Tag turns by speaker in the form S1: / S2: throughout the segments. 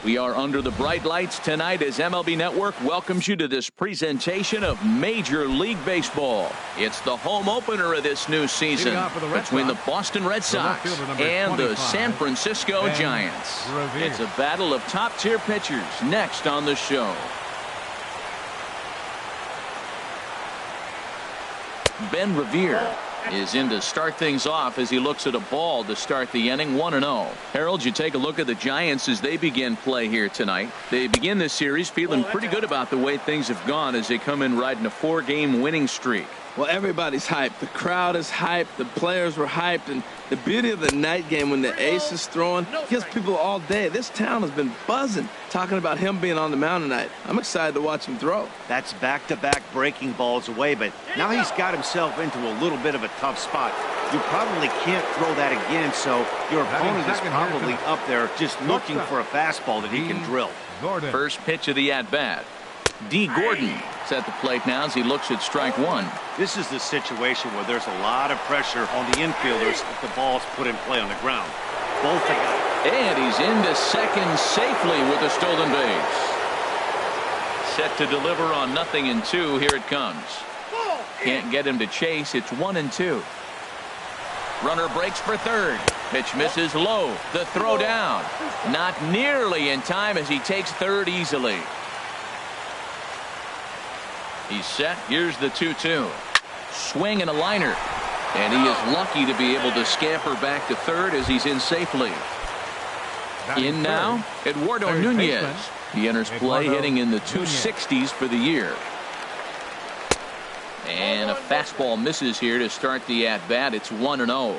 S1: We are under the bright lights tonight as MLB Network welcomes you to this presentation of Major League Baseball. It's the home opener of this new season between the Boston Red Sox and the San Francisco Giants. It's a battle of top-tier pitchers next on the show. Ben Revere is in to start things off as he looks at a ball to start the inning. 1-0. Harold, you take a look at the Giants as they begin play here tonight. They begin this series feeling pretty good about the way things have gone as they come in riding a 4-game winning streak.
S2: Well, everybody's hyped. The crowd is hyped. The players were hyped. And the beauty of the night game when the ace is throwing gives people all day. This town has been buzzing talking about him being on the mound tonight. I'm excited to watch him throw.
S3: That's back-to-back breaking balls away, but now he's got himself into a little bit of a tough spot. You probably can't throw that again, so your opponent is probably up there just looking for a fastball that he can drill.
S1: First pitch of the at-bat. D. Gordon is at the plate now as he looks at strike one.
S3: This is the situation where there's a lot of pressure on the infielders if the ball's put in play on the ground. Both are got it.
S1: And he's into second safely with a stolen base. Set to deliver on 0-2. Here it comes. Can't get him to chase. It's 1-2. Runner breaks for third. Pitch misses low. The throw down. Not nearly in time as he takes third easily. He's set. Here's the 2-2. Swing and a liner. And he is lucky to be able to scamper back to third as he's in safely. In now, Eduardo Nunez. He enters play hitting in the 260s for the year. And a fastball misses here to start the at-bat. It's 1-0.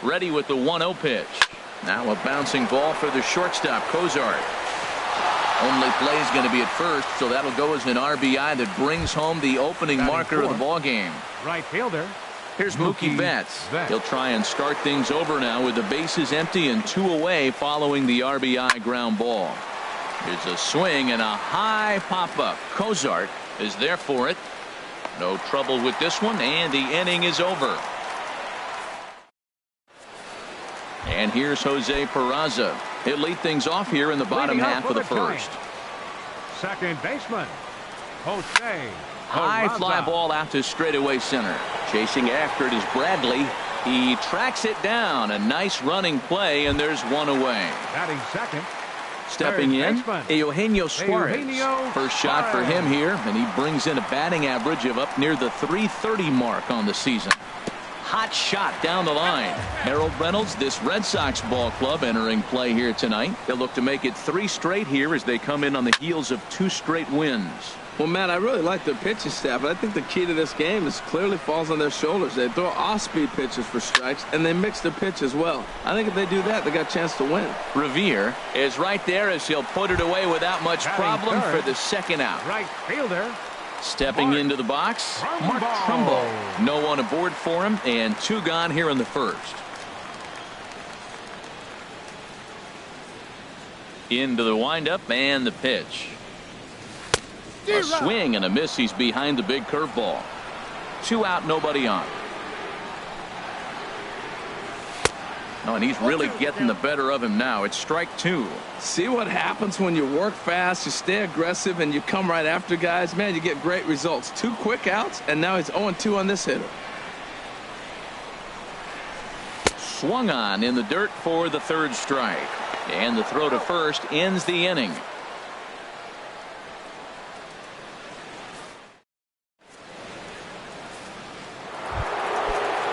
S1: Ready with the 1-0 pitch. Now a bouncing ball for the shortstop, Cozart. Only play is going to be at first, so that'll go as an RBI that brings home the opening marker of the ball game.
S4: Right fielder.
S1: Here's Mookie Betts. He'll try and start things over now with the bases empty and 2 away following the RBI ground ball. Here's a swing and a high pop-up. Cozart is there for it. No trouble with this one, and the inning is over. And here's Jose Peraza. He'll lead things off here in the bottom half of the first.
S4: Second baseman, Jose.
S1: High fly ball out to straightaway center. Chasing after it is Bradley. He tracks it down. A nice running play, and there's one away.
S4: Batting second.
S1: Stepping in, Eugenio Suarez. First shot for him here, and he brings in a batting average of up near the .330 mark on the season. Hot shot down the line. Harold Reynolds, this Red Sox ball club entering play here tonight. They'll look to make it 3 straight here as they come in on the heels of 2 straight wins.
S2: Well, Matt, I really like their pitching staff, but I think the key to this game is clearly falls on their shoulders. They throw off-speed pitches for strikes, and they mix their pitch as well. I think if they do that, they got a chance to win.
S1: Revere is right there as he'll put it away without much problem for the second out.
S4: Right fielder.
S1: Stepping into the box, Mark Trumbo. No one aboard for him, and 2 gone here in the first. Into the windup and the pitch. A swing and a miss. He's behind the big curveball. 2 out, nobody on. Oh, and he's really getting the better of him now. It's strike 2.
S2: See what happens when you work fast, you stay aggressive, and you come right after guys? Man, you get great results. 2 quick outs, and now he's 0-2 on this hitter.
S1: Swung on in the dirt for the 3rd strike. And the throw to first ends the inning.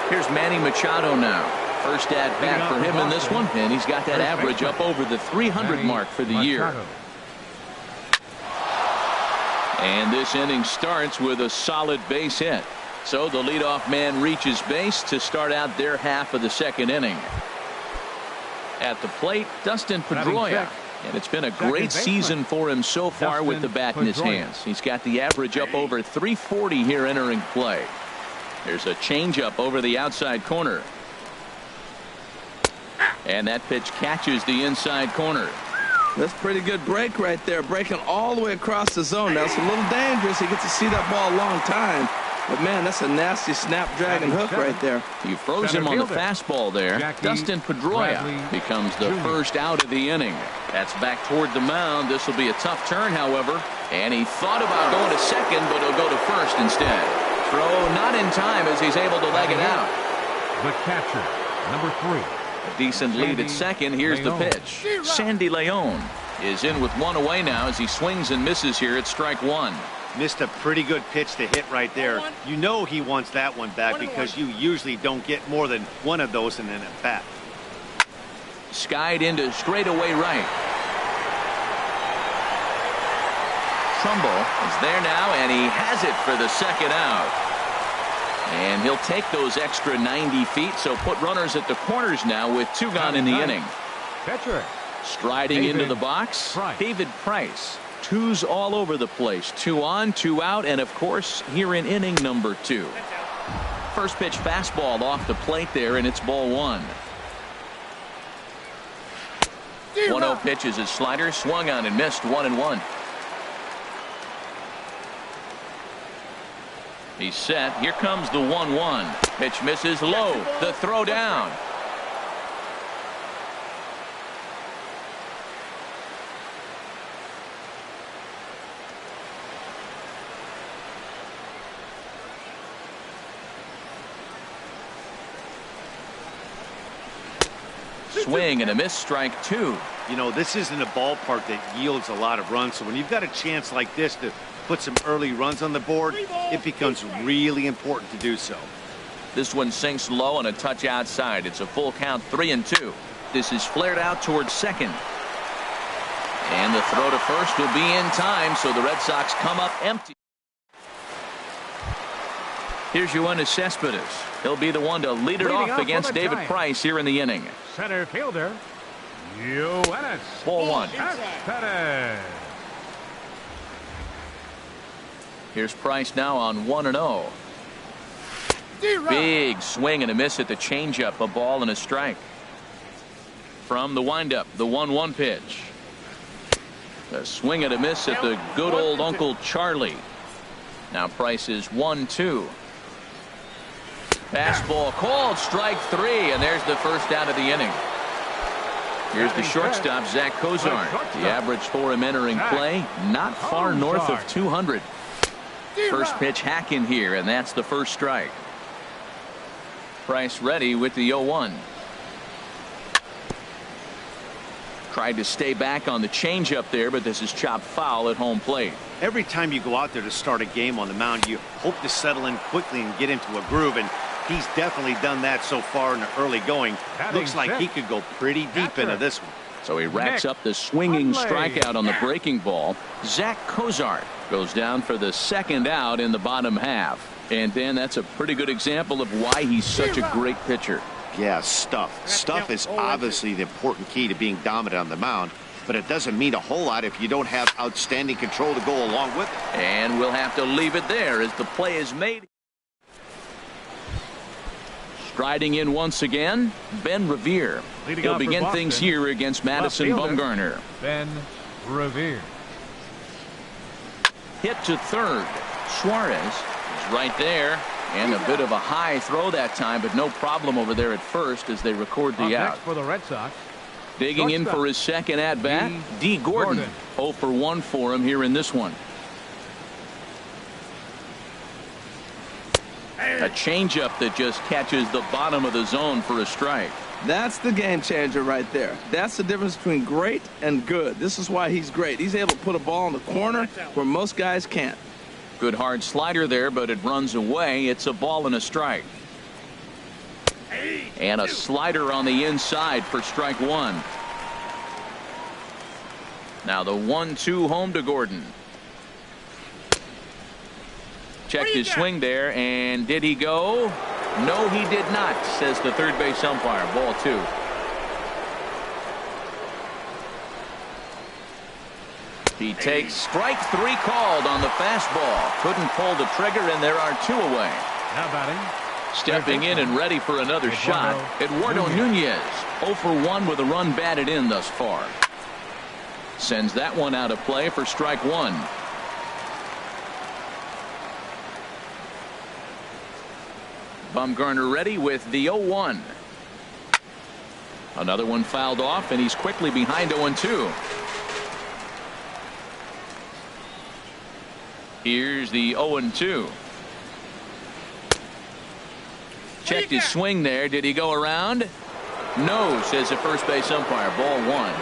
S1: Here's Manny Machado now. First at bat for him in this one, and he's got that average up over the 300 mark for the year. And this inning starts with a solid base hit. So the leadoff man reaches base to start out their half of the second inning. At the plate, Dustin Pedroia. And it's been a great season for him so far with the bat in his hands. He's got the average up over 340 here entering play. There's a changeup over the outside corner. And that pitch catches the inside corner.
S2: That's a pretty good break right there. Breaking all the way across the zone. Now it's a little dangerous. He gets to see that ball a long time. But, man, that's a nasty snapdragon hook right there.
S1: He froze him on the fastball there. Dustin Pedroia becomes the first out of the inning. That's back toward the mound. This will be a tough turn, however. And he thought about going to second, but he'll go to first instead. Throw not in time as he's able to leg it out.
S4: The catcher, number 3.
S1: A decent lead at second. Here's the pitch. Sandy Leon is in with one away now as he swings and misses here at strike one.
S3: Missed a pretty good pitch to hit right there. You know he wants that one back because you usually don't get more than one of those in an at-bat.
S1: Skied into straightaway right. Trumbull is there now, and he has it for the second out. And he'll take those extra 90 feet, so put runners at the corners now with 2 gone in the inning.
S4: Catcher.
S1: Striding into the box, David Price. 2's all over the place. 2 on, 2 out, and of course here in inning number 2. First pitch fastball off the plate there, and it's ball 1. 1-0 pitch is his slider, swung on and missed. 1-1. He's set. Here comes the 1-1. Pitch misses low. The throw down. Swing and a miss, strike 2.
S3: You know, this isn't a ballpark that yields a lot of runs, so when you've got a chance like this to put some early runs on the board, it becomes really important to do so.
S1: This one sinks low on a touch outside. It's a full count, 3-2. This is flared out towards second. And the throw to first will be in time, so the Red Sox come up empty. Here's Yoenis Cespedes. He'll be the one to lead it off against David Price here in the inning.
S4: Center fielder, Yoenis.
S1: Ball 1.
S4: Cespedes.
S1: Here's Price now on 1-0. Big swing and a miss at the changeup. A ball and a strike. From the windup, the 1-1 pitch. A swing and a miss at the good old Uncle Charlie. Now Price is 1-2. Fastball called, strike 3, and there's the first out of the inning. Here's the shortstop, Zach Cozart. The average for him entering play, not far north of 200. First pitch hack in here, and that's the first strike. Price ready with the 0-1. Tried to stay back on the changeup there, but this is chopped foul at home plate.
S3: Every time you go out there to start a game on the mound, you hope to settle in quickly and get into a groove, and he's definitely done that so far in the early going. Looks like he could go pretty deep into this one.
S1: So he racks up the swinging strikeout on the breaking ball. Zach Cozart goes down for the second out in the bottom half. And Dan, that's a pretty good example of why he's such a great pitcher.
S3: Yeah, stuff. Stuff is obviously the important key to being dominant on the mound, but it doesn't mean a whole lot if you don't have outstanding control to go along with it.
S1: And we'll have to leave it there as the play is made. Striding in once again, Ben Revere. He'll begin things here against Madison Bumgarner.
S4: Ben Revere.
S1: Hit to third. Suarez is right there. And a bit of a high throw that time, but no problem over there at first as they record the out.
S4: Next for the Red Sox.
S1: Digging in for his second at-bat, D. Gordon. 0 for 1 for him here in this one. A changeup that just catches the bottom of the zone for a strike.
S2: That's the game changer right there. That's the difference between great and good. This is why he's great. He's able to put a ball in the corner where most guys can't.
S1: Good hard slider there, but it runs away. It's a ball and a strike. And a slider on the inside for strike 1. Now the 1-2 home to Gordon. Checked his swing there, and did he go? No, he did not, says the third base umpire. Ball 2. He takes strike 3 called on the fastball. Couldn't pull the trigger, and there are 2 away.
S4: Now batting.
S1: Stepping in and ready for another shot, Eduardo Nunez. 0 for 1 with a run batted in thus far. Sends that one out of play for strike 1. Bumgarner ready with the 0-1. Another one fouled off, and he's quickly behind 0-2. Here's the 0-2. Checked his swing there. Did he go around? No, says the first base umpire. Ball 1.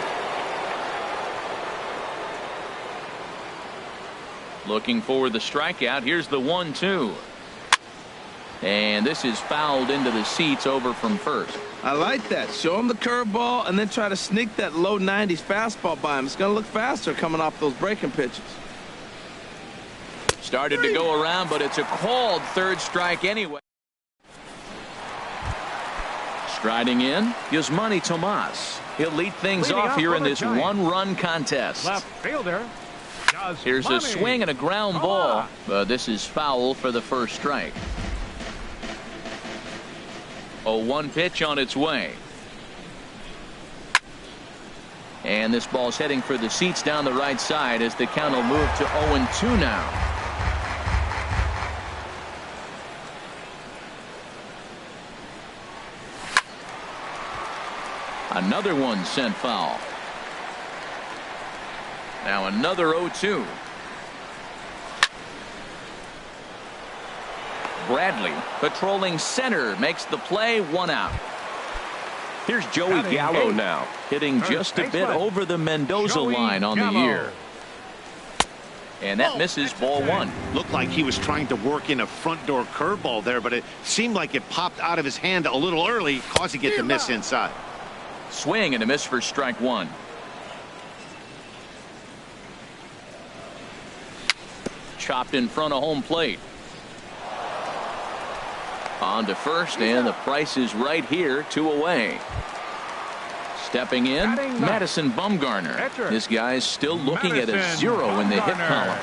S1: Looking for the strikeout. Here's the 1-2. And this is fouled into the seats over from first.
S2: I like that. Show him the curveball and then try to sneak that low 90s fastball by him. It's going to look faster coming off those breaking pitches.
S1: Started to go around, but it's a called third strike anyway. Striding in, Yasmani Tomas. He'll lead things off here in this one-run contest.
S4: Left fielder.
S1: Here's a swing and a ground ball, but this is foul for the first strike. 0-1 pitch on its way. And this ball's heading for the seats down the right side as the count will move to 0-2 now. Another one sent foul. Now another 0-2. Bradley patrolling center makes the play, 1 out. Here's Joey Gallo now, hitting just a bit over the Mendoza line on the year. And that misses, ball 1.
S3: Looked like he was trying to work in a front door curveball there, but it seemed like it popped out of his hand a little early, causing it to miss inside.
S1: Swing and a miss for strike 1. Chopped in front of home plate. On to first, and the price is right here, 2 away. Stepping in, Madison Bumgarner. This guy's still looking at a 0 in the hit column.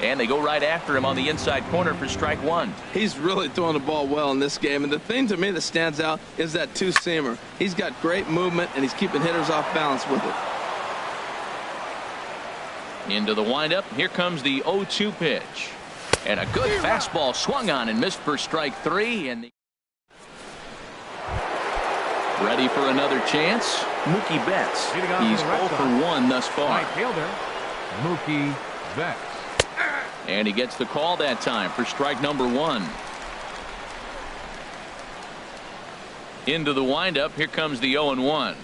S1: And they go right after him on the inside corner for strike 1.
S2: He's really throwing the ball well in this game, and the thing to me that stands out is that two-seamer. He's got great movement, and he's keeping hitters off balance with it.
S1: Into the windup. Here comes the 0-2 pitch. And a good fastball swung on and missed for strike 3. And ready for another chance. Mookie Betts. He's 0 for 1 thus far.
S4: Right fielder, Mookie Betts.
S1: And he gets the call that time for strike number 1. Into the windup. Here comes the 0-1.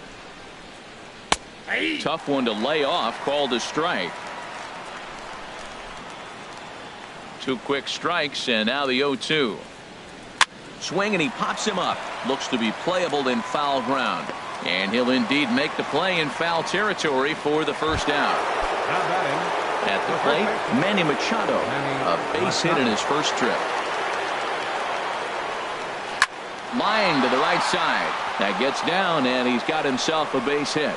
S1: Tough one to lay off. Called a strike. 2 quick strikes, and now the 0-2. Swing, and he pops him up. Looks to be playable in foul ground. And he'll indeed make the play in foul territory for the first out. At the plate, Manny Machado. A base hit in his first trip. Line to the right side. That gets down, and he's got himself a base hit.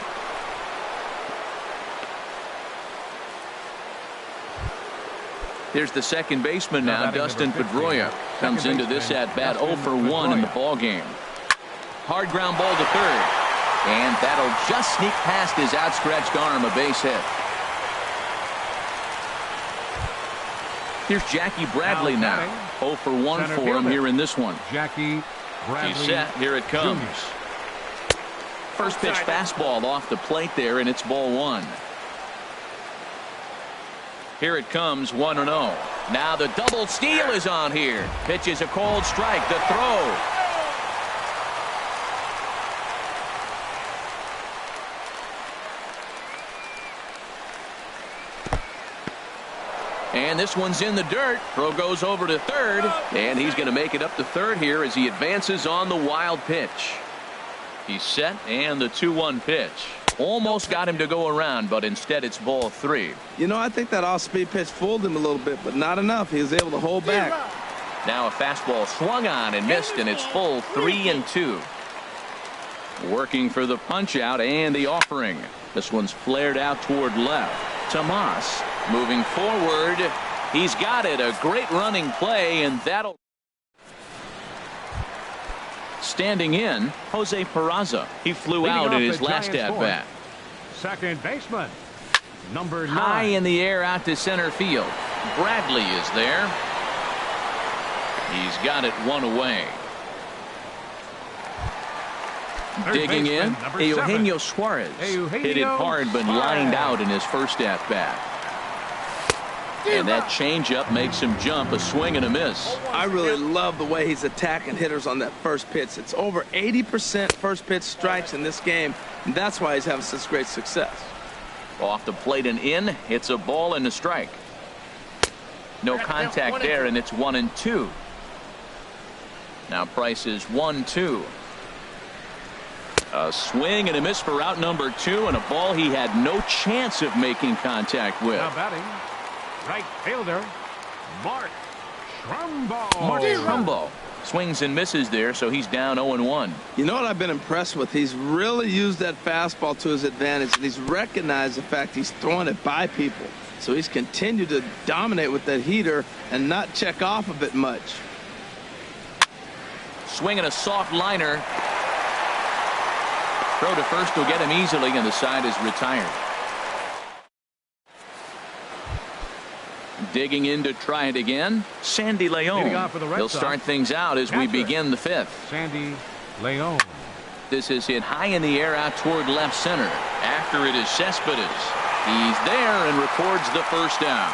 S1: Here's the second baseman now, Dustin Pedroia. Comes into this at bat 0 for 1 in the ball game. Hard ground ball to third. And that'll just sneak past his outstretched arm, a base hit. Here's Jackie Bradley now. 0 for 1 for him here in this one.
S4: Jackie Bradley.
S1: He's set. Here it comes. First pitch fastball off the plate there, and it's ball 1. Here it comes, 1-0. Now the double steal is on here. Pitch is a cold strike. The throw. And this one's in the dirt. Throw goes over to third. And he's going to make it up to third here as he advances on the wild pitch. He's set, and the 2-1 pitch. Almost got him to go around, but instead it's ball 3.
S2: You know, I think that off-speed pitch fooled him a little bit, but not enough. He was able to hold back.
S1: Now a fastball swung on and missed, and it's full 3-2. Working for the punch out and the offering. This one's flared out toward left. Tomas moving forward. He's got it. A great running play, and that'll. Standing in, Jose Peraza. He flew out in his last at-bat.
S4: Second baseman, number 9.
S1: High in the air out to center field. Bradley is there. He's got it one away. Digging in, Eugenio Suarez. Hit it hard but lined out in his first at-bat. And that changeup makes him jump, a swing and a miss.
S2: I really love the way he's attacking hitters on that first pitch. It's over 80% first pitch strikes in this game, and that's why he's having such great success.
S1: Off the plate and in, it's a ball and a strike. No contact there, and it's 1-2. Now Price is 1-2. A swing and a miss for out number 2, and a ball he had no chance of making contact with.
S4: Now batting, right fielder, Mark Trumbo.
S1: Mark Trumbo swings and misses there, so he's down 0-1.
S2: You know what I've been impressed with? He's really used that fastball to his advantage, and he's recognized the fact he's throwing it by people. So he's continued to dominate with that heater and not check off a bit much.
S1: Swinging a soft liner. Throw to first will get him easily, and the side is retired. Digging in to try it again, Sandy Leon. He'll start things out as we begin the 5th.
S4: Sandy Leon.
S1: This is hit high in the air out toward left center. After it is Cespedes. He's there and records the first down.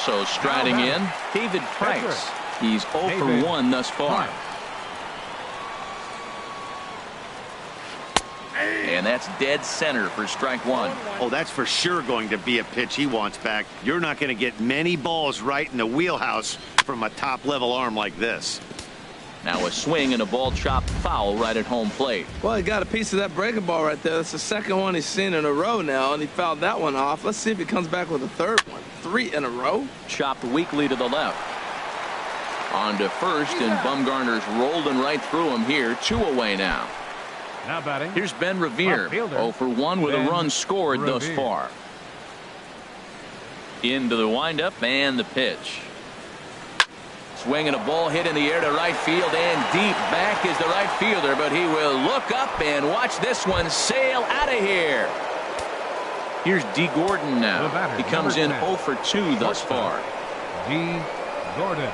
S1: So striding in, David Price. He's 0 for 1 thus far. And that's dead center for strike 1.
S3: Oh, that's for sure going to be a pitch he wants back. You're not going to get many balls right in the wheelhouse from a top-level arm like this.
S1: Now a swing and a ball chopped foul right at home plate.
S2: Well, he got a piece of that breaking ball right there. That's the second one he's seen in a row now, and he fouled that one off. Let's see if he comes back with a third one. 3 in a row.
S1: Chopped weakly to the left. On to first, and Bumgarner's rolling right through him here. 2 away now.
S4: Now batting.
S1: Here's Ben Revere. 0 for 1 with a run scored thus far. Into the windup and the pitch. Swing and a ball hit in the air to right field, and deep back is the right fielder, but he will look up and watch this one sail out of here. Here's D. Gordon now. He comes in 0 for 2 thus far.
S4: D. Gordon.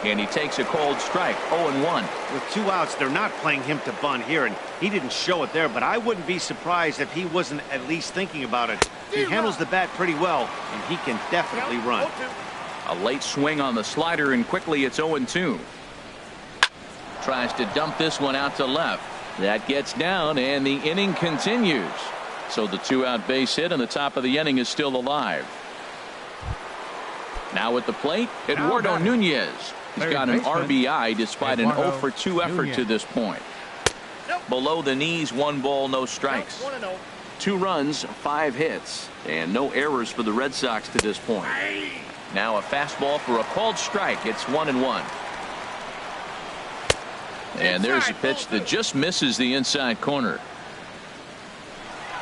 S1: And he takes a cold strike, 0-1.
S3: With 2 outs, they're not playing him to bunt here, and he didn't show it there, but I wouldn't be surprised if he wasn't at least thinking about it. He handles the bat pretty well, and he can definitely run.
S1: A late swing on the slider, and quickly it's 0-2. Tries to dump this one out to left. That gets down, and the inning continues. So the 2-out base hit, and the top of the inning is still alive. Now at the plate, Eduardo Nunez. He's got an RBI despite an 0 for 2 effort to this point. Below the knees, 1 ball, no strikes. 2 runs, 5 hits, and no errors for the Red Sox to this point. Now a fastball for a called strike. It's 1-1. And there's a pitch that just misses the inside corner.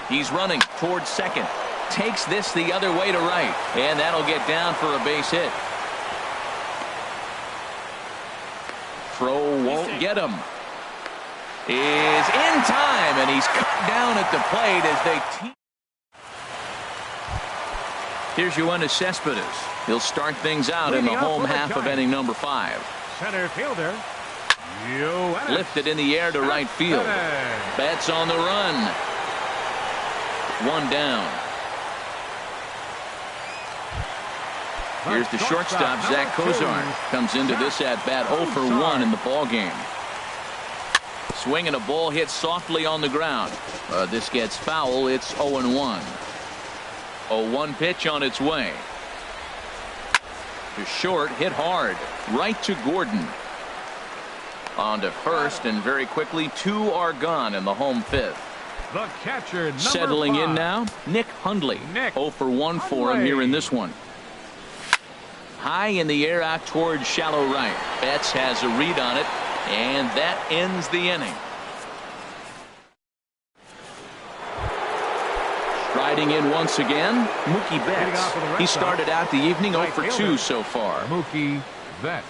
S1: He's running towards second. Takes this the other way to right, and that'll get down for a base hit. Throw won't get him. Is in time, and he's cut down at the plate as they Here's Yoenis Cespedes. He'll start things out in the home half of inning number 5.
S4: Center fielder.
S1: Lifted in the air to right field. Betts on the run. 1 down. Here's the shortstop, Zach Kozar. Comes into this at-bat 0 for 1 in the ball game. Swing and a ball hit softly on the ground. This gets foul. It's 0-1. 0-1 pitch on its way. To short, hit hard. Right to Gordon. On to first, and very quickly 2 are gone in the home 5th.
S4: The catcher, number
S1: Settling
S4: 5.
S1: in now, Nick Hundley. 0 for 1 for him here in this one. High in the air out towards shallow right. Betts has a read on it, and that ends the inning. Striding in once again, Mookie Betts. He started out the evening 0 for 2 so far.
S4: Mookie Betts.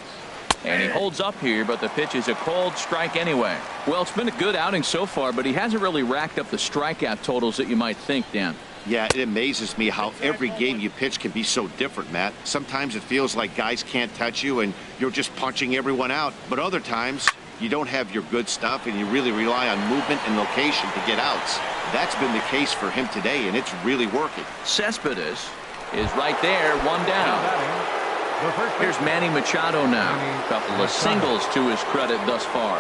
S1: And he holds up here, but the pitch is a called strike anyway. Well, it's been a good outing so far, but he hasn't really racked up the strikeout totals that you might think, Dan.
S3: Yeah, it amazes me how every game you pitch can be so different, Matt. Sometimes it feels like guys can't touch you and you're just punching everyone out. But other times, you don't have your good stuff and you really rely on movement and location to get outs. That's been the case for him today, and it's really working.
S1: Cespedes is right there, one down. Here's Manny Machado now. A couple of singles to his credit thus far.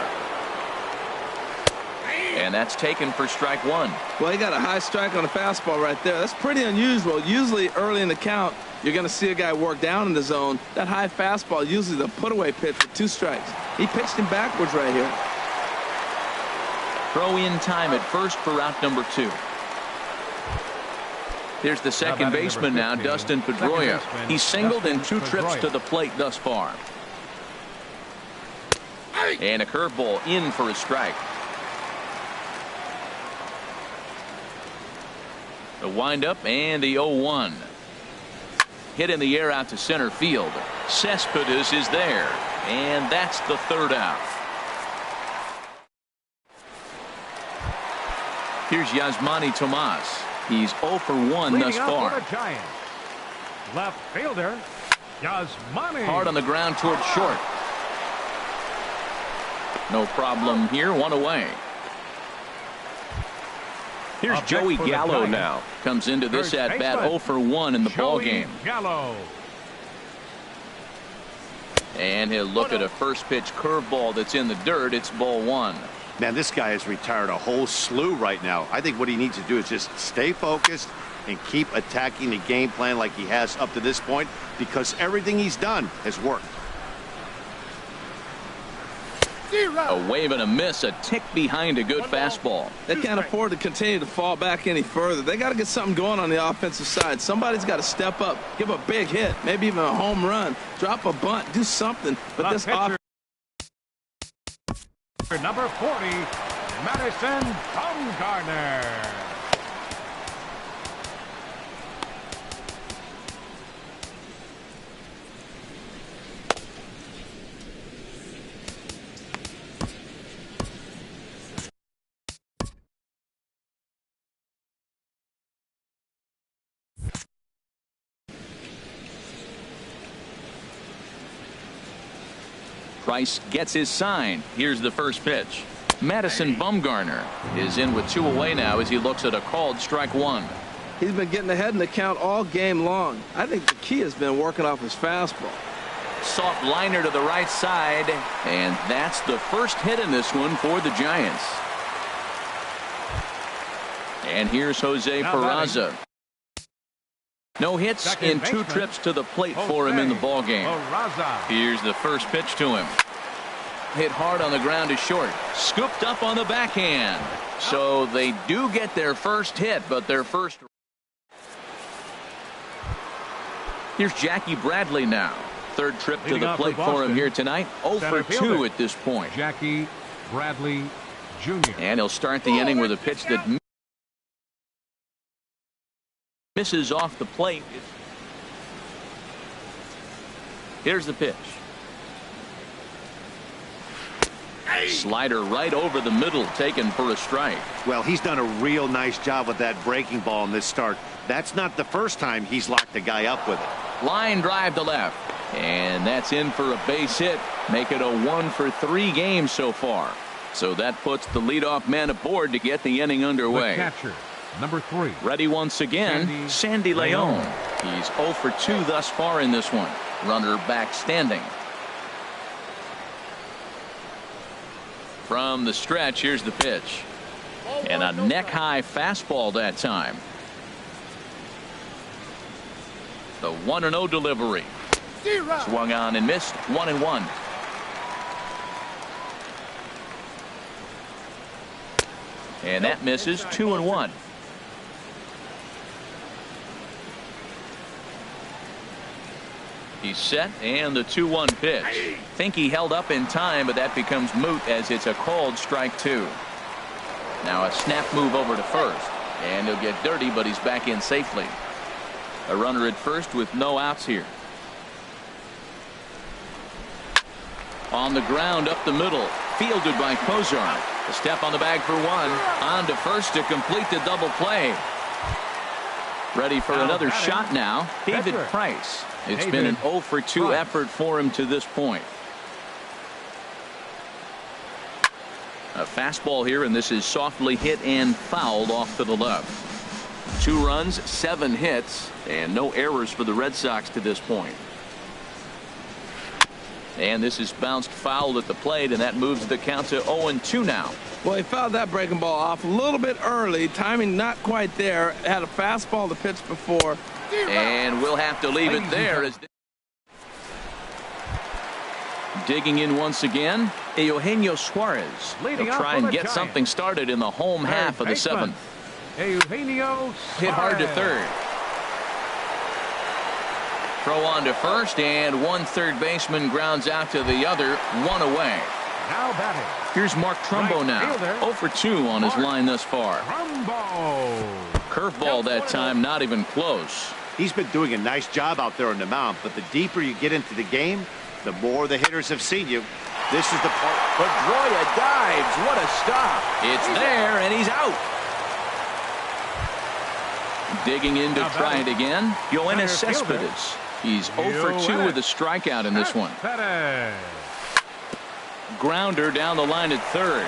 S1: And that's taken for strike one.
S2: Well, he got a high strike on a fastball right there. That's pretty unusual. Usually early in the count, you're going to see a guy work down in the zone. That high fastball, usually the put-away pitch for 2 strikes. He pitched him backwards right here.
S1: Throw in time at first for out number 2. Here's the second baseman now, Dustin Pedroia. He's singled in 2 trips to the plate thus far. And a curveball in for a strike. The windup and the 0-1. Hit in the air out to center field. Cespedes is there. And that's the 3rd out. Here's Yasmani Tomas. He's 0 for 1 thus far.
S4: Left fielder, Yasmani.
S1: Hard on the ground toward short. No problem here. 1 away. Here's Joey Gallo now. Comes into this at bat 0 for 1 in the ball game.
S4: Gallo.
S1: And he'll look at a first pitch curveball that's in the dirt. It's ball 1.
S3: Man, this guy has retired a whole slew right now. I think what he needs to do is just stay focused and keep attacking the game plan like he has up to this point, because everything he's done has worked.
S1: A wave and a miss, a tick behind a good fastball.
S2: They can't afford to continue to fall back any further. They got to get something going on the offensive side. Somebody's got to step up, give a big hit, maybe even a home run, drop a bunt, do something. But this offense.
S4: Number 40, Madison Bumgarner.
S1: Price gets his sign. Here's the first pitch. Madison Bumgarner is in with 2 away now as he looks at a called strike 1.
S2: He's been getting ahead in the count all game long. I think the key has been working off his fastball.
S1: Soft liner to the right side, and that's the first hit in this one for the Giants. And here's Jose Peraza. No hits in 2 trips to the plate for him in the ballgame. Here's the first pitch to him. Hit hard on the ground to short. Scooped up on the backhand. So they do get their first hit, but their first. Here's Jackie Bradley now. 3rd trip to the plate for him here tonight. 0 for 2 at this point.
S4: Jackie Bradley Jr.
S1: And he'll start the inning with a pitch that misses off the plate. Here's the pitch. Slider right over the middle, taken for a strike.
S3: Well, he's done a real nice job with that breaking ball in this start. That's not the first time he's locked a guy up with it.
S1: Line drive to left. And that's in for a base hit. Make it a 1 for 3 game so far. So that puts the leadoff man aboard to get the inning underway.
S4: The catcher, number 3.
S1: Ready once again, Sandy Leon. He's 0 for 2 thus far in this one. Runner back standing. From the stretch, here's the pitch. And a neck-high fastball that time. The 1-0 delivery. Swung on and missed. 1-1. And that misses. 2-1. He's set, and the 2-1 pitch. Think he held up in time, but that becomes moot as it's a called strike 2. Now a snap move over to first, and he'll get dirty, but he's back in safely. A runner at first with no outs here. On the ground up the middle, fielded by Kozar. A step on the bag for 1. On to first to complete the double play. Ready for another shot now. David Price. It's been an 0 for 2 effort for him to this point. A fastball here, and this is softly hit and fouled off to the left. 2 runs, 7 hits, and no errors for the Red Sox to this point. And this is bounced foul at the plate, and that moves the count to 0-2 now.
S2: Well, he fouled that breaking ball off a little bit early. Timing not quite there. Had a fastball to pitch before.
S1: And we'll have to leave it there. As digging in once again, Eugenio Suarez. He'll try and get something started in the home half of the 7th.
S4: Eugenio
S1: Hit hard to third. Throw on to first, and one third baseman grounds out to the other, 1 away.
S4: Now batting.
S1: Here's Mark Trumbo now. 0 for 2 on his line thus far. Curveball that time, not even close.
S3: He's been doing a nice job out there on the mound, but the deeper you get into the game, the more the hitters have seen you. This is the part.
S1: Pedroia dives. What a stop. It's there, and he's out. Digging in to try it again, Yoenis Cespedes. He's 0 for 2 with a strikeout in this one. Grounder down the line at third.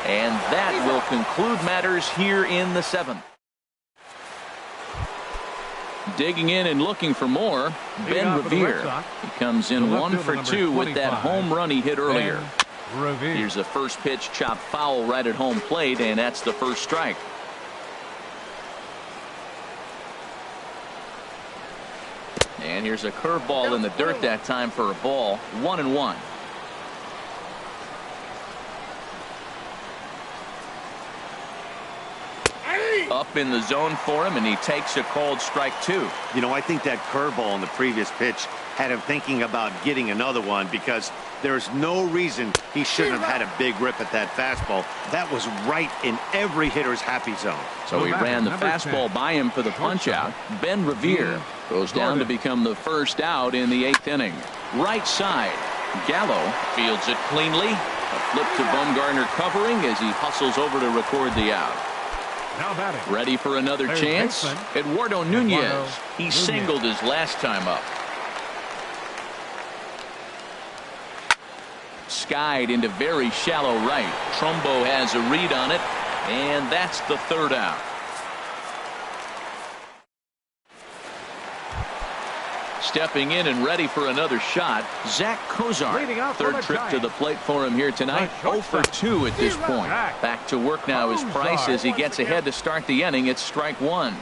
S1: And that will conclude matters here in the 7th. Digging in and looking for more, Ben Revere. He comes in 1 for 2 with that home run he hit earlier. Here's the first pitch, chopped foul right at home plate, and that's the first strike. And here's a curveball in the dirt that time for a ball. 1-1. Up in the zone for him, and he takes a called strike 2.
S3: You know, I think that curveball in the previous pitch had him thinking about getting another one, because there's no reason he shouldn't have had a big rip at that fastball. That was right in every hitter's happy zone.
S1: So he ran the fastball by him for the punch out. Ben Revere goes down to become the first out in the 8th inning. Right side, Gallo fields it cleanly. A flip to Bumgarner covering as he hustles over to record the out.
S4: Now batting.
S1: Ready for another chance. Eduardo Nunez. He singled his last time up. Skied into very shallow right. Trumbo has a read on it, and that's the 3rd out. Stepping in and ready for another shot, Zach Kozar. 3rd trip to the plate for him here tonight. 0 for 2 at this point. Back to work now is Price as he gets ahead to start the inning. It's strike 1.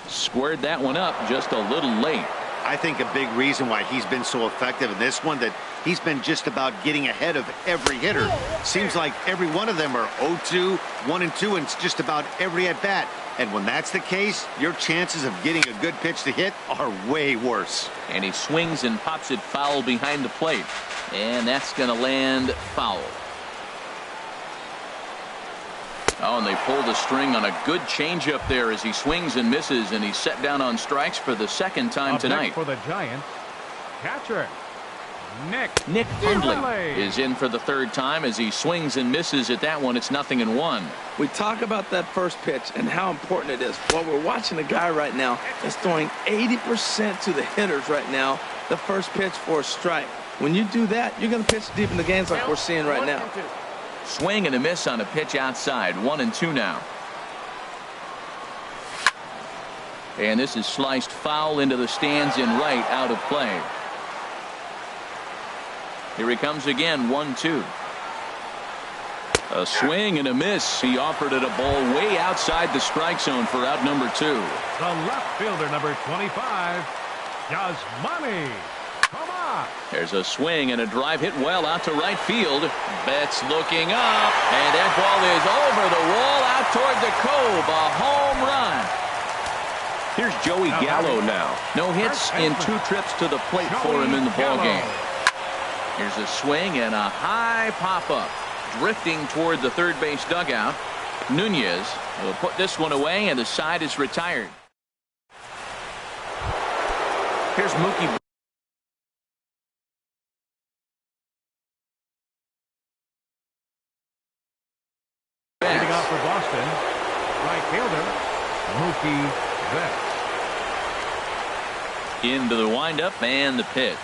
S1: Squared that one up just a little late.
S3: I think a big reason why he's been so effective in this one, that he's been just about getting ahead of every hitter. Seems like every one of them are 0-2, 1-2, and it's just about every at bat. And when that's the case, your chances of getting a good pitch to hit are way worse.
S1: And he swings and pops it foul behind the plate. And that's going to land foul. Oh, and they pull the string on a good changeup there as he swings and misses, and he's set down on strikes for the 2nd time tonight.
S4: For the Giants, catcher
S1: Nick Hundley is in for the 3rd time as he swings and misses at that one. It's 0-1.
S2: We talk about that first pitch and how important it is. Well, we're watching a guy right now that's throwing 80% to the hitters right now. The first pitch for a strike. When you do that, you're going to pitch deep in the games like we're seeing right now.
S1: Swing and a miss on a pitch outside. 1-2 now. And this is sliced foul into the stands in right, out of play. Here he comes again. 1-2. A swing and a miss. He offered it a ball way outside the strike zone for out number 2.
S4: The left fielder, number 25, Yasmani.
S1: There's a swing and a drive hit well out to right field. Betts looking up, and that ball is over the wall out toward the Cove. A home run. Here's Joey Gallo now. No hits in 2 trips to the plate for him in the ballgame. Here's a swing and a high pop-up. Drifting toward the 3rd base dugout. Nunez will put this one away, and the side is retired. Here's Mookie. Into the windup and the pitch.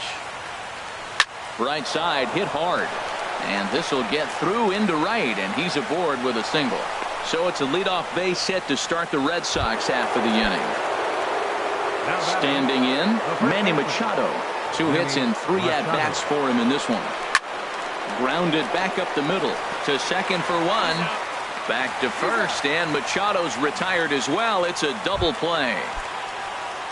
S1: Right side hit hard. And this will get through into right, and he's aboard with a single. So it's a leadoff base hit to start the Red Sox half of the inning. Standing in, Manny Machado. 2 hits and 3 at-bats for him in this one. Grounded back up the middle to second for 1. Back to first, and Machado's retired as well. It's a double play.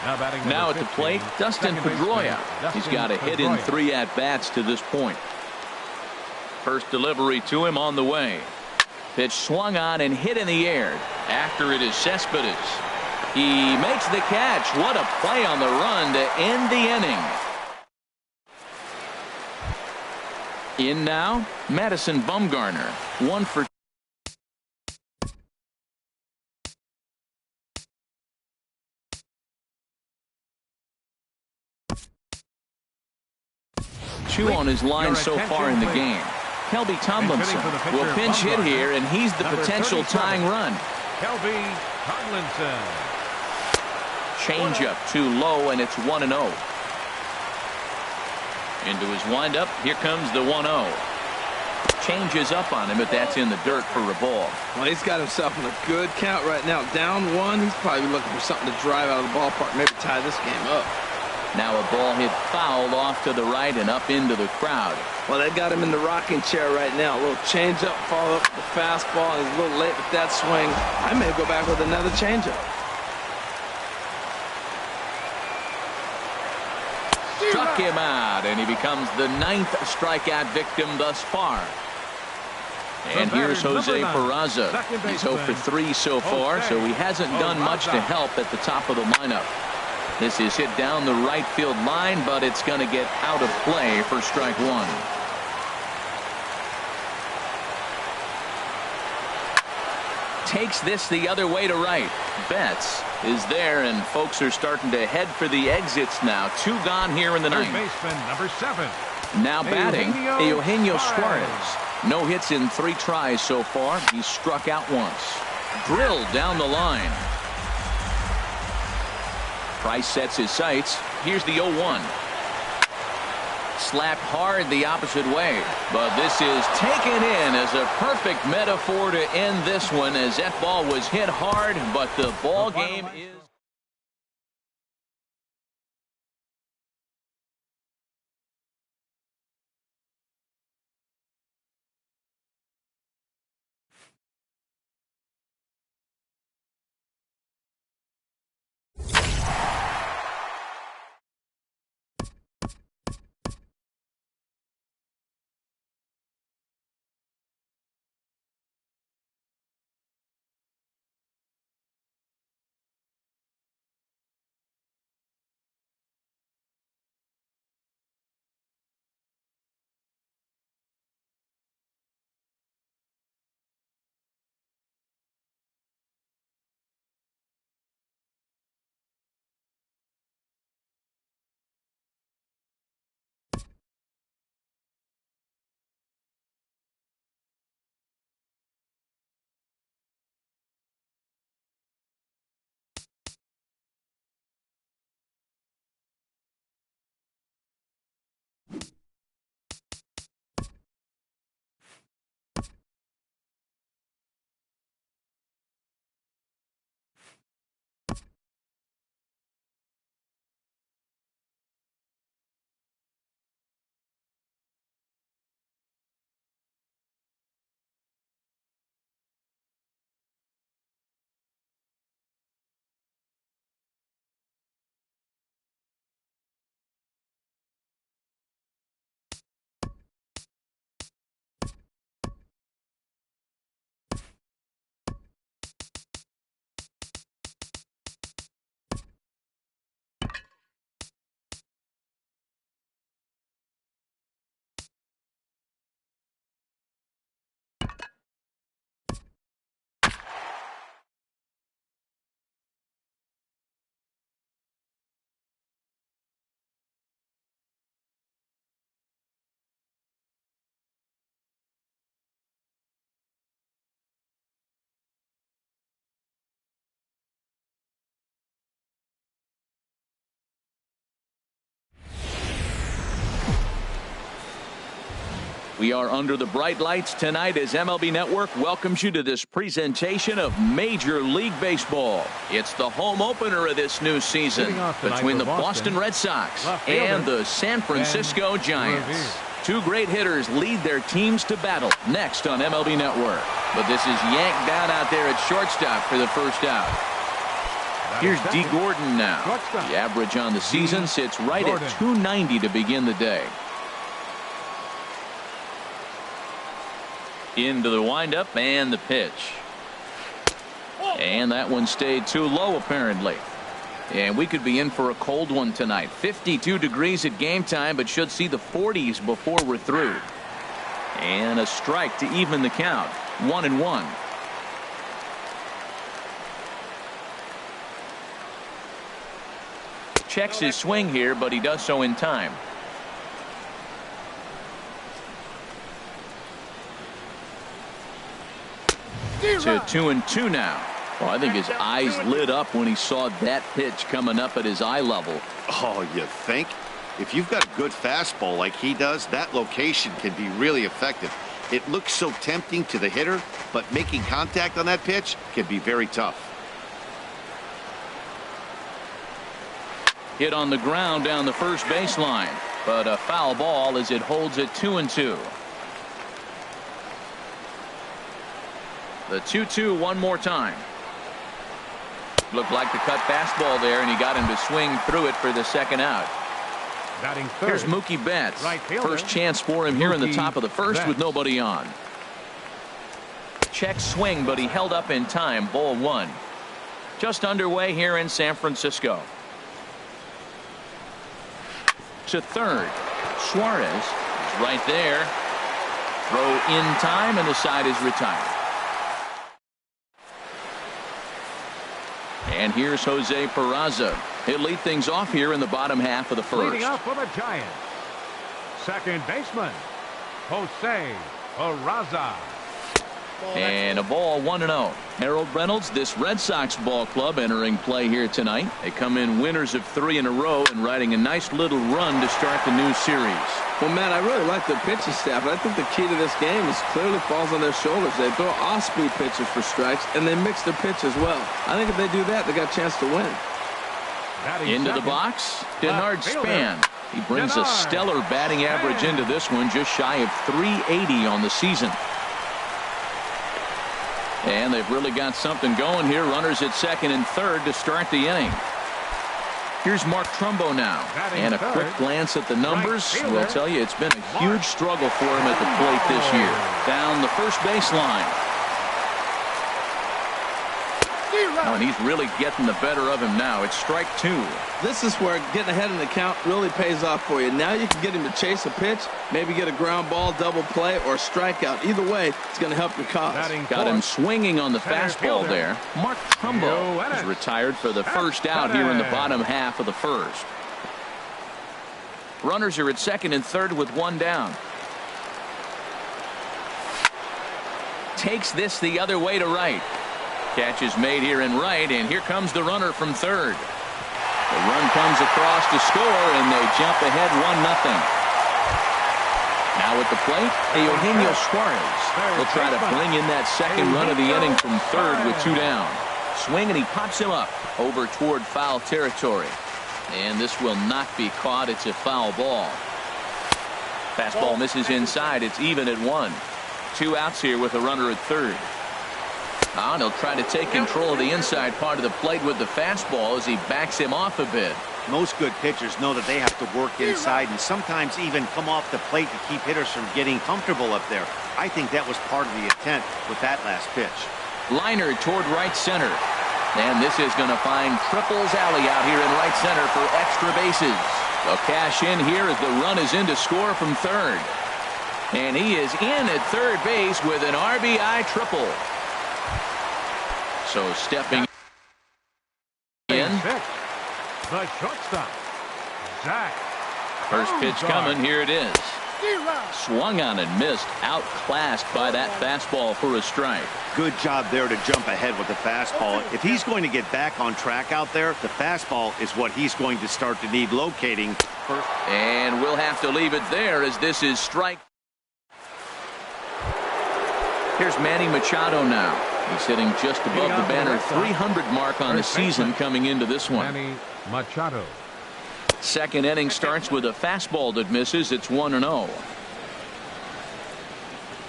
S1: Now at the plate, Dustin Pedroia. He's got a hit in 3 at-bats to this point. First delivery to him on the way. Pitch swung on and hit in the air. After it is Cespedes. He makes the catch. What a play on the run to end the inning. In now, Madison Bumgarner. 1 for 2 on his line so far in the game. Kelby Tomlinson will pinch hit here, and he's the potential tying run.
S4: Kelby Tomlinson.
S1: Changeup too low, and it's 1-0. Into his windup. Here comes the 1-0. Changes up on him, but that's in the dirt for a ball.
S2: Well, he's got himself in a good count right now. Down 1. He's probably looking for something to drive out of the ballpark, maybe tie this game up.
S1: Now a ball hit foul off to the right and up into the crowd.
S2: Well, they got him in the rocking chair right now. A little changeup, follow up with the fastball. He's a little late with that swing. I may go back with another changeup.
S1: Struck him out, and he becomes the 9th strikeout victim thus far. And here's Jose Peraza. He's 0 for 3 so far, so he hasn't done much to help at the top of the lineup. This is hit down the right field line, but it's going to get out of play for strike 1. Takes this the other way to right. Betts is there, and folks are starting to head for the exits now. 2 gone here in the 9th.
S4: Baseman number 7.
S1: Now batting, Eugenio Suarez. No hits in 3 tries so far. He's struck out once. Drilled down the line. Price sets his sights. Here's the 0-1. Slapped hard the opposite way, but this is taken in as a perfect metaphor to end this one, as that ball was hit hard, but the ball game is We are under the bright lights tonight as MLB Network welcomes you to this presentation of Major League Baseball. It's the home opener of this new season between the Boston Red Sox and the San Francisco Giants. Two great hitters lead their teams to battle next on MLB Network. But this is yanked down out there at shortstop for the first out. Here's D. Gordon now. The average on the season sits right at .290 to begin the day. Into the windup and the pitch. And that one stayed too low apparently. And we could be in for a cold one tonight. 52 degrees at game time, but should see the 40s before we're through. And a strike to even the count. 1-1. Checks his swing here, but he does so in time. To 2-2 now. Well, I think his eyes lit up when he saw that pitch coming up at his eye level.
S3: Oh, you think? If you've got a good fastball like he does, that location can be really effective. It looks so tempting to the hitter, but making contact on that pitch can be very tough.
S1: Hit on the ground down the first baseline, but a foul ball as it holds at 2-2. The 2-2 one more time. Looked like the cut fastball there, and he got him to swing through it for the second out. Here's Mookie Betts. First chance for him here in the top of the first with nobody on. Check swing, but he held up in time. Ball one. Just underway here in San Francisco. To third. Suarez is right there. Throw in time, and the side is retired. And here's Jose Peraza. He'll lead things off here in the bottom half of the first.
S4: Leading up for the Giants, second baseman, Jose Peraza.
S1: And a ball 1-0. Harold Reynolds, this Red Sox ball club entering play here tonight. They come in winners of 3 in a row and riding a nice little run to start the new series.
S2: Well, Matt, I really like the pitching staff, but I think the key to this game is clearly falls on their shoulders. They throw off-speed pitches for strikes, and they mix their pitch as well. I think if they do that, they got a chance to win.
S1: Into the box, Denard Span. He brings a stellar batting average into this one, just shy of .380 on the season. And they've really got something going here. Runners at second and third to start the inning. Here's Mark Trumbo now. And a quick glance at the numbers will tell you it's been a huge struggle for him at the plate this year. Down the first baseline. Oh, and he's really getting the better of him now. It's strike 2.
S2: This is where getting ahead in the count really pays off for you. Now you can get him to chase a pitch, maybe get a ground ball, double play, or strikeout. Either way, it's going to help your cause.
S1: Got him swinging on the fastball there. Mark Trumbo is retired for the first out here in the bottom half of the first. Runners are at second and third with one down. Takes this the other way to right. Catch is made here in right, and here comes the runner from third. The run comes across to score, and they jump ahead 1-0. Now at the plate, Eugenio Suarez will try to bring in that second run of the inning from third with 2 down. Swing, and he pops him up over toward foul territory. And this will not be caught. It's a foul ball. Fastball misses inside. It's even at 1. 2 outs here with a runner at third. And he'll try to take control of the inside part of the plate with the fastball as he backs him off a bit.
S3: Most good pitchers know that they have to work inside and sometimes even come off the plate to keep hitters from getting comfortable up there. I think that was part of the intent with that last pitch.
S1: Liner toward right center. And this is going to find Triples Alley out here in right center for extra bases. They'll cash in here as the run is in to score from third. And he is in at third base with an RBI triple. So stepping in.
S4: The shortstop, Zach.
S1: First pitch coming. Here it is. Swung on and missed. Outclassed by that fastball for a strike.
S3: Good job there to jump ahead with the fastball. If he's going to get back on track out there, the fastball is what he's going to start to need locating.
S1: And we'll have to leave it there as this is strike. Here's Manny Machado now. He's hitting just above the banner 300 mark on the season coming into this one.
S4: Manny Machado.
S1: Second inning starts with a fastball that misses. It's 1-0.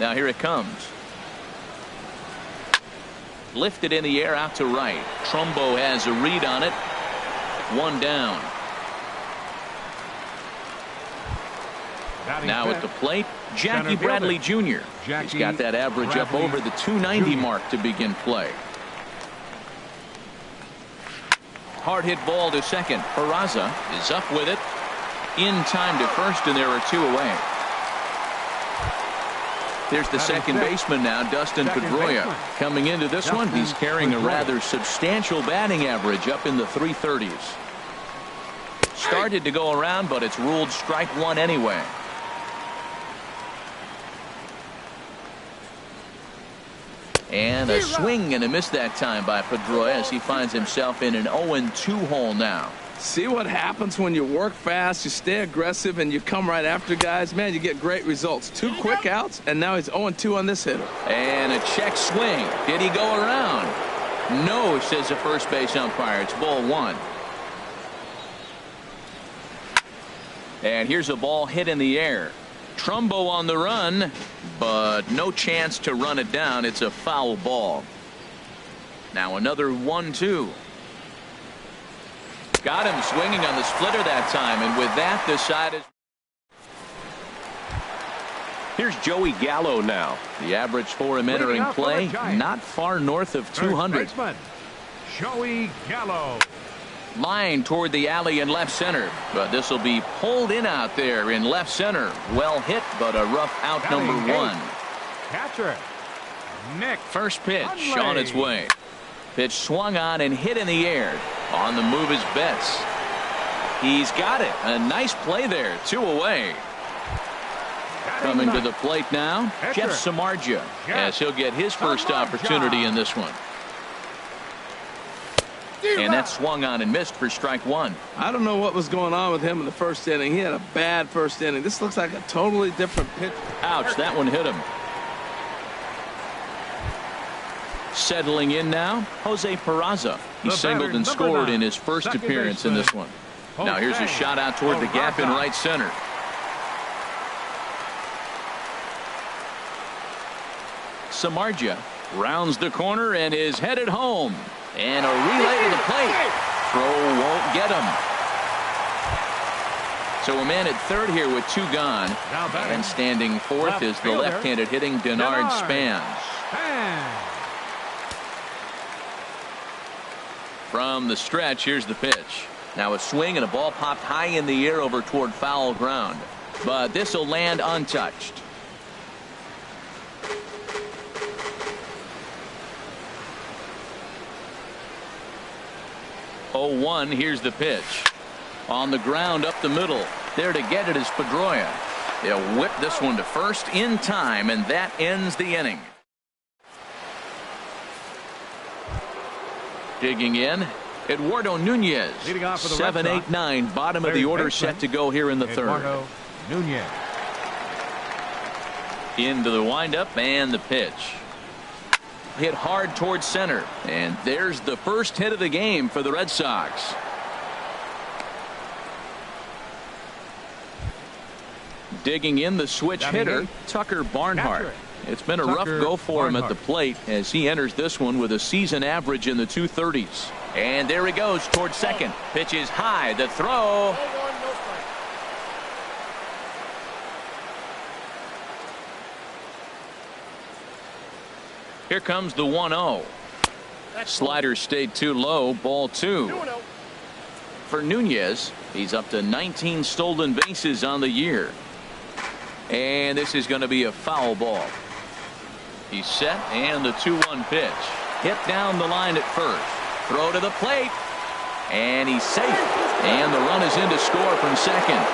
S1: Now here it comes. Lifted in the air out to right. Trumbo has a read on it. One down. Now at the plate, Jackie Bradley Jr. He's got that average up over the 290 mark to begin play. Hard hit ball to second. Peraza is up with it. In time to first, and there are two away. There's the second baseman now, Dustin Pedroia. Coming into this one, he's carrying a rather substantial batting average up in the 330s. Started to go around, but it's ruled strike one anyway. And a swing and a miss that time by Pedroia as he finds himself in an 0-2 hole now.
S2: See what happens when you work fast, you stay aggressive, and you come right after guys. Man, you get great results. 2 quick outs, and now he's 0-2 on this hitter.
S1: And a check swing. Did he go around? No, says the first base umpire. It's ball one. And here's a ball hit in the air. Trumbo on the run, but no chance to run it down. It's a foul ball. Now another 1-2. Got him swinging on the splitter that time, and with that the side is. Here's Joey Gallo now. The average for him entering play not far north of 200.
S4: Joey Gallo.
S1: Line toward the alley in left center, but this will be pulled in out there in left center. Well hit, but a rough out number one.
S4: Catcher Nick.
S1: First pitch on its way. Pitch swung on and hit in the air. On the move is Betts. He's got it. A nice play there. 2 away. Coming to the plate now, Jeff Samardzija, as he'll get his first opportunity in this one. And that swung on and missed for strike one.
S2: I don't know what was going on with him in the first inning. He had a bad first inning. This looks like a totally different pitch.
S1: Ouch, that one hit him. Settling in now, Jose Peraza. He singled and scored in his first appearance in this one. Now here's a shot out toward the gap in right center. Samardzija rounds the corner and is headed home. And a relay to the plate. Throw won't get him. So a man at third here with 2 gone. And standing fourth is the left-handed hitting Denard Spans. From the stretch, here's the pitch. Now a swing and a ball popped high in the air over toward foul ground. But this will land untouched. Oh, 1. Here's the pitch. On the ground up the middle. There to get it is Pedroia. They'll whip this one to first in time, and that ends the inning. Digging in, Eduardo Nunez. 7, 8, 9. Bottom of the order set to go here in the third.
S4: Nunez.
S1: Into the windup and the pitch. Hit hard towards center, and there's the first hit of the game for the Red Sox. Digging in the switch hitter, Tucker Barnhart. It's been a rough go for him at the plate as he enters this one with a season average in the 230s. And there he goes towards second. Pitch is high. The throw. Here comes the 1-0. Slider stayed too low. Ball 2. For Nunez, he's up to 19 stolen bases on the year. And this is going to be a foul ball. He's set, and the 2-1 pitch. Hit down the line at first. Throw to the plate. And he's safe. And the run is in to score from second.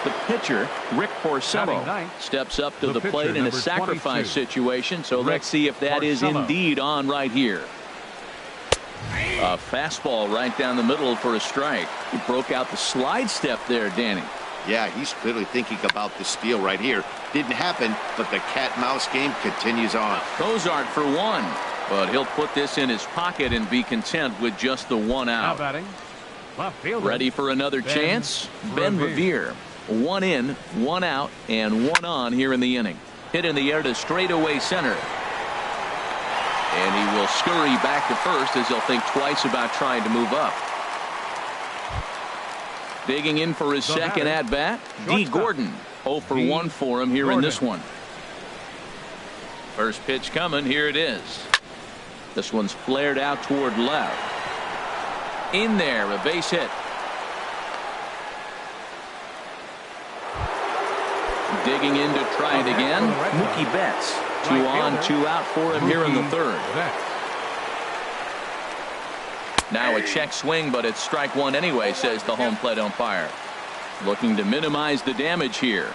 S1: The pitcher, Rick Porcello, steps up to the plate in a sacrifice situation. So let's see if that is indeed on right here. A fastball right down the middle for a strike. He broke out the slide step there, Danny.
S3: Yeah, he's clearly thinking about the steal right here. Didn't happen, but the cat-mouse game continues on.
S1: Cozart for one, but he'll put this in his pocket and be content with just the one
S4: Now
S1: out.
S4: batting, left fielder.
S1: Ready for another chance? Ben
S4: Revere.
S1: Revere. One in, one out, and one on here in the inning. Hit in the air to straightaway center. And he will scurry back to first as he'll think twice about trying to move up. Digging in for his second at-bat, D. Gordon. 0 for 1 for him here in this one. First pitch coming. Here it is. This one's flared out toward left. In there, a base hit. Digging in to try it again. Mookie Betts. 2 on, 2 out for him here in the third. Now a check swing, but it's strike one anyway, says the home plate umpire. Looking to minimize the damage here.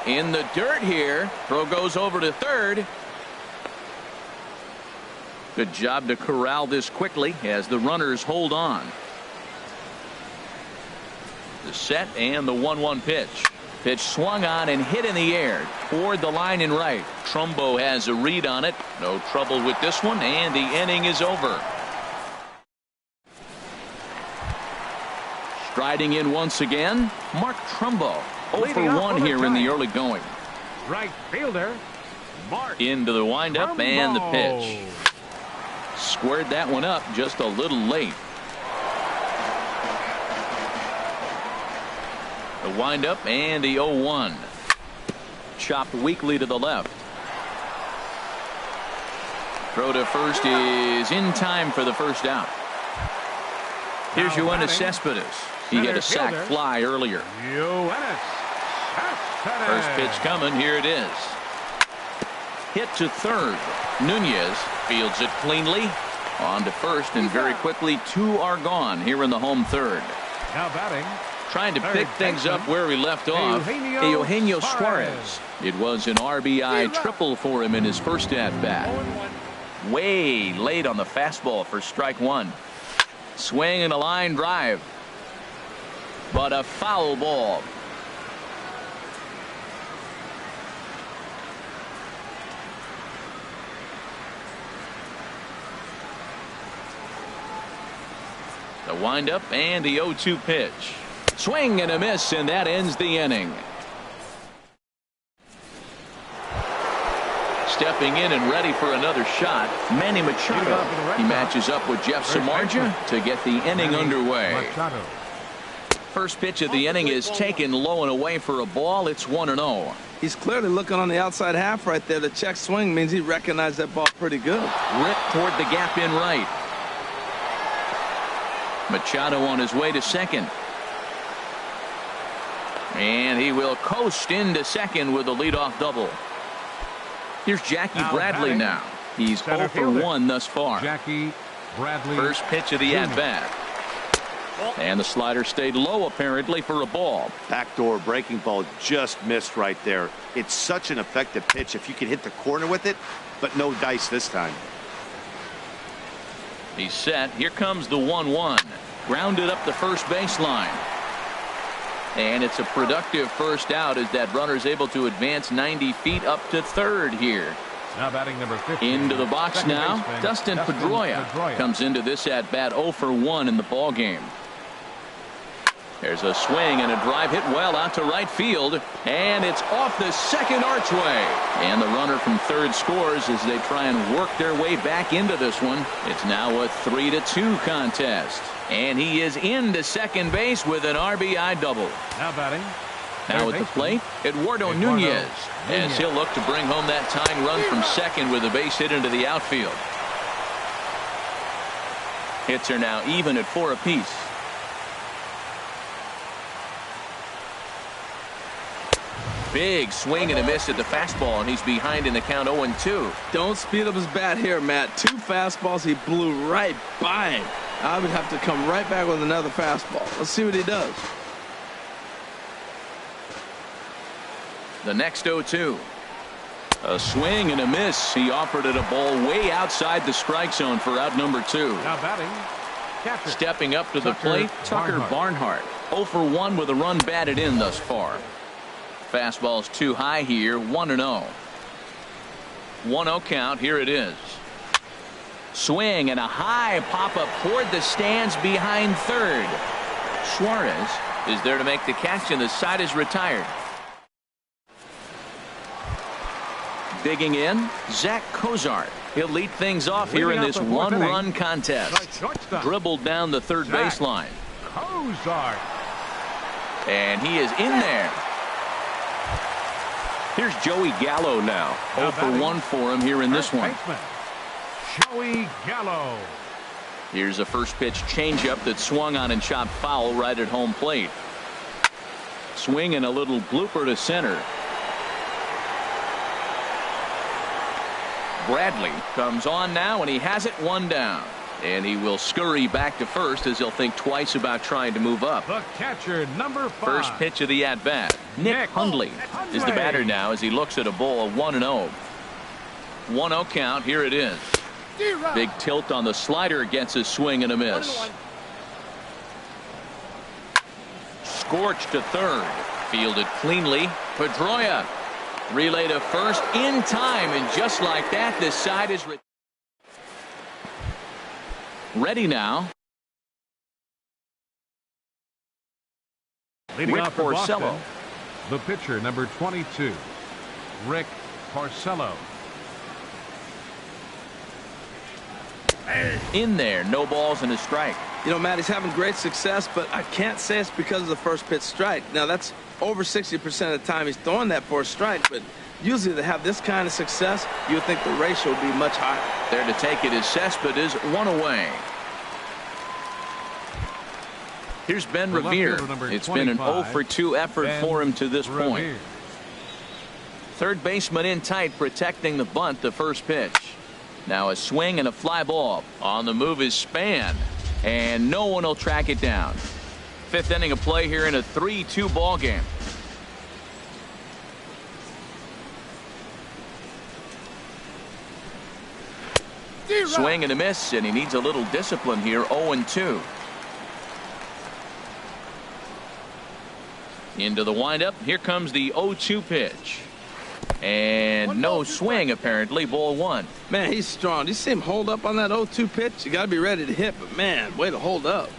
S1: In the dirt here. Throw goes over to third. Good job to corral this quickly as the runners hold on. The set and the 1-1 pitch. Pitch swung on and hit in the air toward the line and right. Trumbo has a read on it. No trouble with this one, and the inning is over. Striding in once again, Mark Trumbo. 0 for 1 here in the early going.
S4: Right fielder, Mark
S1: Into the windup and the pitch.
S4: Trumbo.
S1: Squared that one up just a little late. The windup and the 0-1. Chopped weakly to the left. Throw to first is in time for the first out. Here's Yoenis Cespedes. He hit a sac fly earlier. First pitch coming. Here it is. Hit to third. Nunez fields it cleanly. On to first, and very quickly 2 are gone here in the home third.
S4: Now batting,
S1: Trying to pick things up where we left off. Eugenio Suarez. It was an RBI triple for him in his first at-bat. Way late on the fastball for strike one. Swing and a line drive. But a foul ball. The windup and the 0-2 pitch. Swing and a miss, and that ends the inning. Stepping in and ready for another shot, Manny Machado. He matches up with Jeff Samardzija to get the inning underway. First pitch of the inning is taken low and away for a ball. It's 1-0.
S2: He's clearly looking on the outside half right there. The check swing means he recognized that ball pretty good.
S1: Ripped toward the gap in right. Machado on his way to second. And he will coast into second with a leadoff double. Here's Jackie Bradley now. He's 0 for 1 thus far.
S4: Jackie Bradley.
S1: First pitch of the at-bat. And the slider stayed low apparently for a ball.
S3: Backdoor breaking ball just missed right there. It's such an effective pitch if you can hit the corner with it, but no dice this time.
S1: He's set. Here comes the 1-1. Grounded up the first baseline. And it's a productive first out as that runner's able to advance 90 feet up to third here.
S4: Now batting number 50.
S1: Into the box
S4: Second
S1: now.
S4: baseman,
S1: Dustin Pedroia comes into this at bat 0 for 1 in the ball game. There's a swing and a drive hit well out to right field, and it's off the second archway. And the runner from third scores as they try and work their way back into this one. It's now a 3-2 contest, and he is into second base with an RBI double.
S4: Now batting.
S1: Now at the plate, Eduardo Nunez, as he'll look to bring home that tying run from second with a base hit into the outfield. Hits are now even at 4 apiece. Big swing and a miss at the fastball, and he's behind in the count 0-2.
S2: Don't speed up his bat here, Matt. 2 fastballs, he blew right by him. I would have to come right back with another fastball. Let's see what he does.
S1: The next 0-2. A swing and a miss. He offered it a ball way outside the strike zone for out number 2.
S4: Now batting. catcher.
S1: Stepping up to the plate, Tucker Barnhart. 0 for 1 with a run batted in thus far. Fastball's too high here, 1-0. 1-0 count, here it is. Swing and a high pop-up toward the stands behind third. Suarez is there to make the catch, and the side is retired. Digging in, Zach Cozart. He'll lead things off here in this one-run contest. Dribbled down the third baseline.
S4: Cozart.
S1: And he is in there. Here's Joey Gallo now. 0 for 1 for him here in this one.
S4: Joey Gallo.
S1: Here's a first pitch changeup that swung on and chopped foul right at home plate. Swing and a little blooper to center. Bradley comes on now, and he has it 1 down. And he will scurry back to first as he'll think twice about trying to move up.
S4: The catcher, number 5.
S1: First pitch of the at-bat. Nick Hundley is the batter now as he looks at a ball of 1-0. 1-0 count. Here it is. Big tilt on the slider, gets a swing and a miss. Scorched to third. Fielded cleanly. Pedroia. Relay to first in time, and just like that, this side is ready now.
S4: Leading
S1: Rick
S4: off for
S1: Porcello.
S4: Boston, the pitcher, number 22, Rick Porcello.
S1: In there, no balls and a strike.
S2: You know, Matt, he's having great success, but I can't say it's because of the first pitch strike. Now, that's over 60% of the time he's throwing that for a strike, but usually to have this kind of success, you would think the ratio would be much higher.
S1: There to take it is Cespedes, 1 away. Here's Ben Revere. It's been an 0 for 2 effort for him to this point. Third baseman in tight, protecting the bunt, the first pitch. Now a swing and a fly ball. On the move is Span, and no one will track it down. Fifth inning of play here in a 3-2 ball game. Swing and a miss, and he needs a little discipline here. 0-2. Into the windup. Here comes the 0-2 pitch. And no swing, apparently. Ball 1.
S2: Man, he's strong. You see him hold up on that 0-2 pitch? You got to be ready to hit, but man, way to hold up.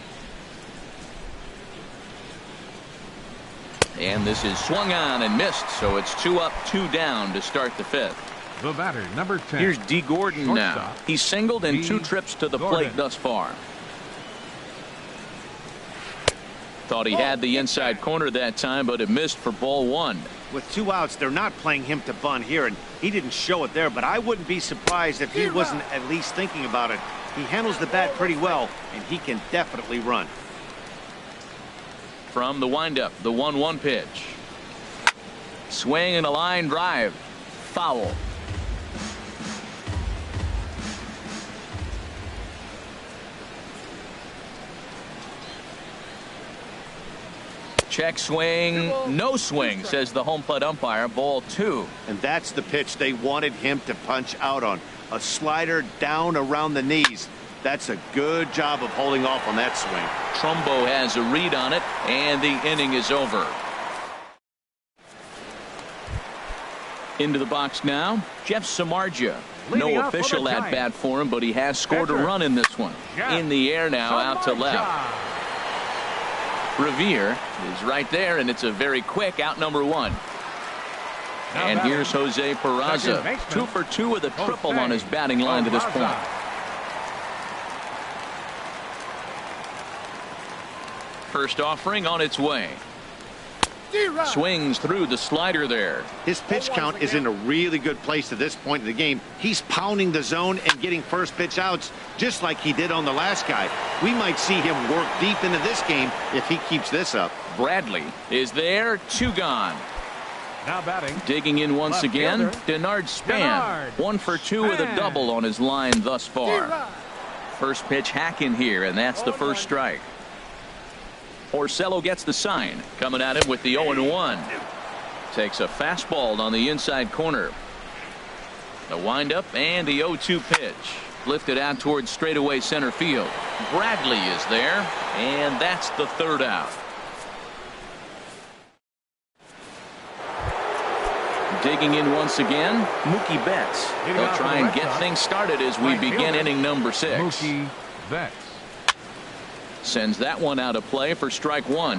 S1: And this is swung on and missed, so it's 2 up, 2 down to start the fifth.
S4: The batter, number 10.
S1: Here's D. Gordon now. He's singled in 2 trips to the plate thus far. Thought he had the inside corner that time, but it missed for ball 1.
S3: With 2 outs, they're not playing him to bunt here, and he didn't show it there, but I wouldn't be surprised if he wasn't at least thinking about it. He handles the bat pretty well, and he can definitely run.
S1: From the windup, the 1-1 pitch. Swing and a line drive. Foul. Check swing, no swing, says the home plate umpire. Ball 2.
S3: And that's the pitch they wanted him to punch out on. A slider down around the knees. That's a good job of holding off on that swing.
S1: Trumbo has a read on it, and the inning is over. Into the box now, Jeff Samardzija. No official at bat for him, but he has scored a run in this one. In the air now, out to left. Revere is right there, and it's a very quick out, number 1. And here's Jose Peraza, 2 for 2 with a triple on his batting line to this point. First offering on its way. Swings through the slider there.
S3: His pitch count is in a really good place at this point in the game. He's pounding the zone and getting first pitch outs just like he did on the last guy. We might see him work deep into this game if he keeps this up.
S1: Bradley is there, 2 gone.
S4: Now batting.
S1: Digging in once again, Denard Span. 1 for 2 with a double on his line thus far. First pitch hack in here, and that's the first strike. Porcello gets the sign, coming at him with the 0-1. Takes a fastball on the inside corner. The windup and the 0-2 pitch. Lifted out towards straightaway center field. Bradley is there, and that's the third out. Digging in once again, Mookie Betts. They'll try and get things started as we begin inning number 6.
S4: Mookie Betts
S1: sends that one out of play for strike 1.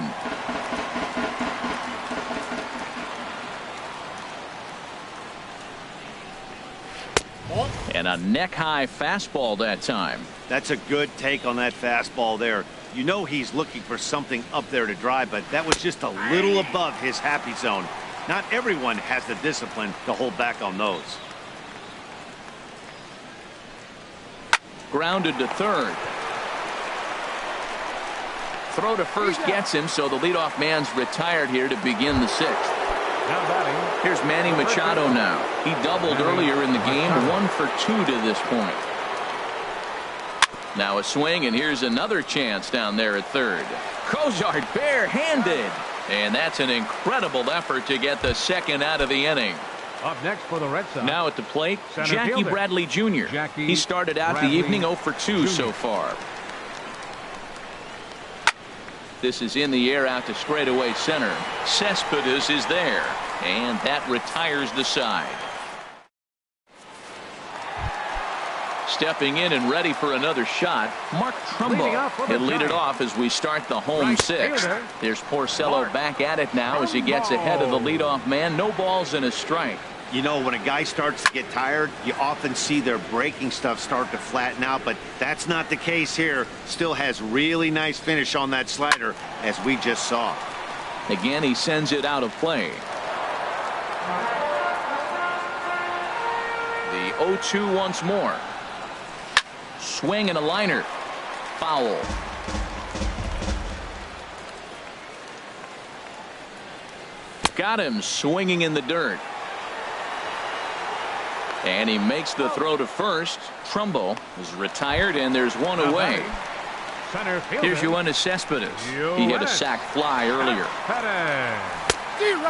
S1: And a neck-high fastball that time.
S3: That's a good take on that fastball there. You know he's looking for something up there to drive, but that was just a little above his happy zone. Not everyone has the discipline to hold back on those.
S1: Grounded to third. Throw to first gets him, so the leadoff man's retired here to begin the 6th. Here's Manny Machado now. He doubled earlier in the game, 1 for 2 to this point. Now a swing, and here's another chance down there at third. Cozart barehanded, and that's an incredible effort to get the second out of the inning.
S4: Up next for the Red Sox.
S1: Now at the plate,
S4: Center
S1: Jackie
S4: fielder.
S1: Bradley Jr. He started out the evening 0 for 2 so far. This is in the air out to straightaway center. Cespedes is there, and that retires the side. Stepping in and ready for another shot, Mark Trumbo. He'll lead it off as we start the home 6th. There's Porcello back at it now as he gets ahead of the leadoff man. No balls and a strike.
S3: You know, when a guy starts to get tired, you often see their breaking stuff start to flatten out, but that's not the case here. Still has really nice finish on that slider, as we just saw.
S1: Again, he sends it out of play. The 0-2 once more. Swing and a liner. Foul. Got him swinging in the dirt. And he makes the throw to first. Trumbo is retired, and there's one away. Here's Yoenis Cespedes. He hit a sac fly earlier.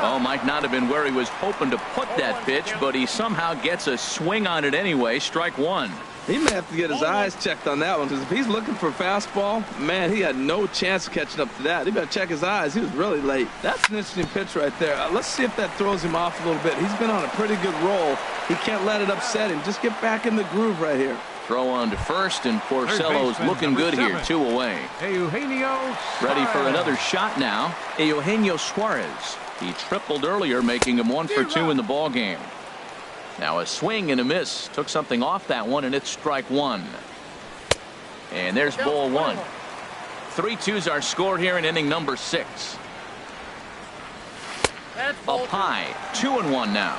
S1: Oh, might not have been where he was hoping to put that pitch, but he somehow gets a swing on it anyway. Strike 1.
S2: He may have to get his eyes checked on that one, because if he's looking for a fastball, man, he had no chance of catching up to that. He better check his eyes. He was really late. That's an interesting pitch right there. Let's see if that throws him off a little bit. He's been on a pretty good roll. He can't let it upset him. Just get back in the groove right here.
S1: Throw on to first, and Porcello's looking good here. 2 away. Ready for another shot now. Eugenio Suarez. He tripled earlier, making him 1 for 2 in the ball game. Now a swing and a miss. Took something off that one, and it's strike 1. And there's ball 1. 3-2's our score here in inning number 6. Up high. 2-1 now.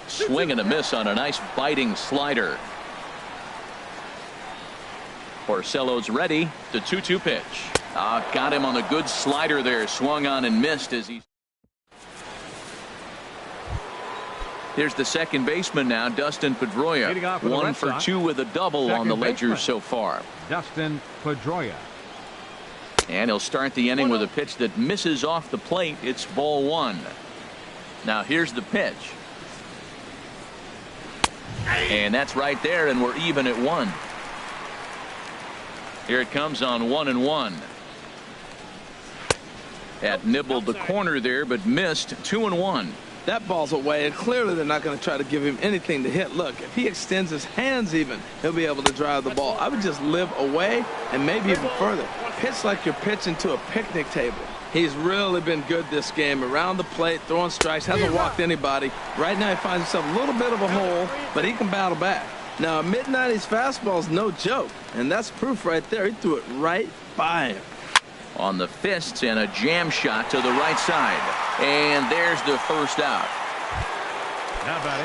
S1: Swing and a miss on a nice biting slider. Porcello's ready. The 2-2 pitch. Got him on a good slider there. Swung on and missed as he. Here's the second baseman now, Dustin Pedroia. 1 for 2 with a double on the ledger so far.
S4: Dustin Pedroia.
S1: And he'll start the inning with a pitch that misses off the plate. It's ball 1. Now here's the pitch. And that's right there, and we're even at 1. Here it comes on 1-1. That nibbled the corner there, but missed. 2-1.
S2: That ball's away, and clearly they're not going to try to give him anything to hit. Look, if he extends his hands even, he'll be able to drive the ball. I would just live away and maybe even further. Pitch like you're pitching to a picnic table. He's really been good this game. Around the plate, throwing strikes, hasn't walked anybody. Right now he finds himself a little bit of a hole, but he can battle back. Now, a mid-90s fastball is no joke, and that's proof right there. He threw it right by him.
S1: On the fists and a jam shot to the right side. And there's the first out.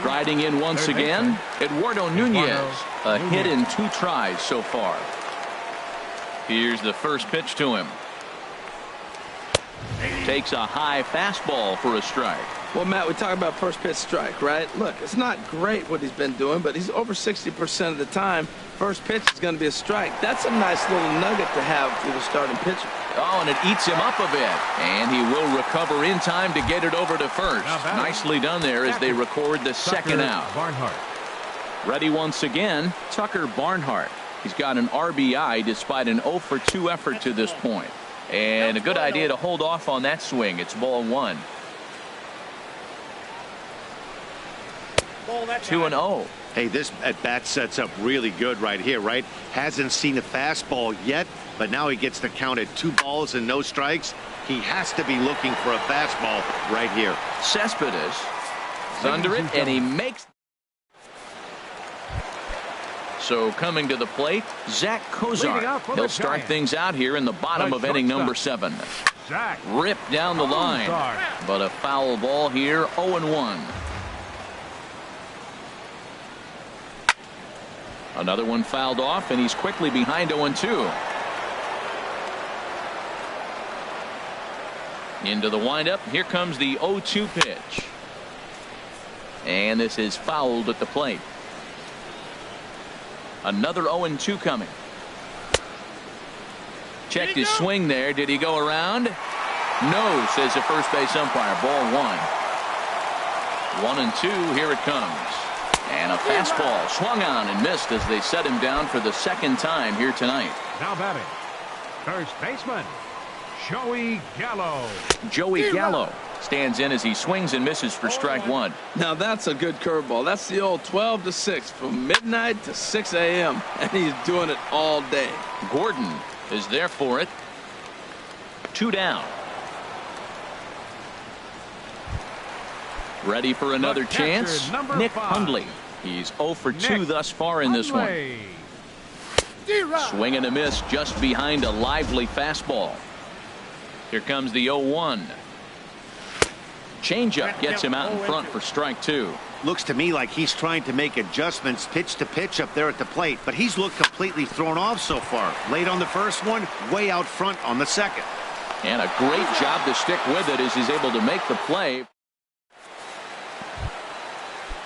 S1: Riding in once again, Eduardo Nunez. A hit in 2 tries so far. Here's the first pitch to him. Takes a high fastball for a strike.
S2: Well, Matt, we talk about first pitch strike, right? Look, it's not great what he's been doing, but he's over 60% of the time. First pitch is going to be a strike. That's a nice little nugget to have for the starting pitcher.
S1: Oh, and it eats him up a bit. And he will recover in time to get it over to first. Nicely done there as they record the second out.
S4: Barnhart.
S1: Ready once again, Tucker Barnhart. He's got an RBI despite an 0 for 2 effort to this point. And a good idea to hold off on that swing. It's ball 1. 2-0.
S3: Hey, this at-bat sets up really good right here, right? Hasn't seen a fastball yet, but now he gets the count at 2 balls and no strikes. He has to be looking for a fastball right here.
S1: Cespedes is under it, and he makes. So coming to the plate, Zach Kozar. He'll start things out here in the bottom of inning number 7. Ripped down the line, but a foul ball here, 0-1. Another one fouled off, and he's quickly behind 0-2. Into the windup. Here comes the 0-2 pitch. And this is fouled at the plate. Another 0-2 coming. Checked his swing there. Did he go around? No, says the first base umpire. Ball 1. 1-2. Here it comes. And a fastball swung on and missed as they set him down for the second time here tonight.
S4: Now batting, first baseman, Joey Gallo.
S1: Joey Gallo stands in as he swings and misses for strike 1.
S2: Now that's a good curveball. That's the old 12 to 6 from midnight to 6 a.m. and he's doing it all day.
S1: Gordon is there for it. 2 down. Ready for another chance. Nick Hundley. He's 0 for 2 thus far in this one. Swing and a miss just behind a lively fastball. Here comes the 0-1. Changeup gets him out in front for strike 2.
S3: Looks to me like he's trying to make adjustments pitch to pitch up there at the plate, but he's looked completely thrown off so far. Late on the first one, way out front on the second.
S1: And a great job to stick with it as he's able to make the play.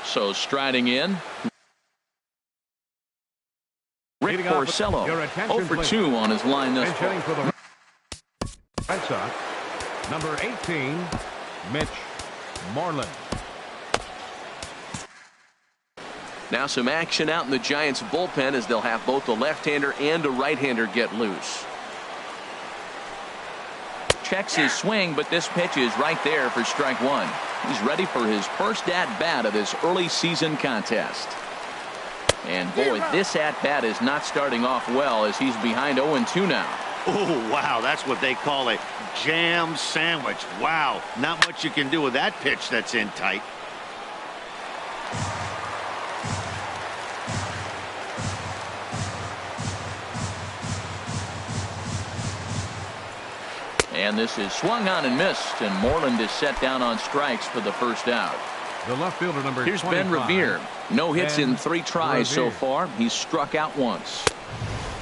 S1: So striding in, Rick Porcello, 0 for 2 on his line thus far.
S4: For the Red Sox, number 18, Mitch Moreland.
S1: Now some action out in the Giants bullpen as they'll have both a left-hander and a right-hander get loose. Checks his swing, but this pitch is right there for strike 1. He's ready for his first at-bat of this early season contest. And boy, this at-bat is not starting off well as he's behind 0-2 now.
S3: Oh, wow, that's what they call a jam sandwich. Wow, not much you can do with that pitch that's in tight.
S1: And this is swung on and missed, and Moreland is set down on strikes for the first out.
S4: The left fielder, number
S1: Here's
S4: 25.
S1: Ben Revere. No hits in 3 tries so
S4: Revere.
S1: far. He's struck out once.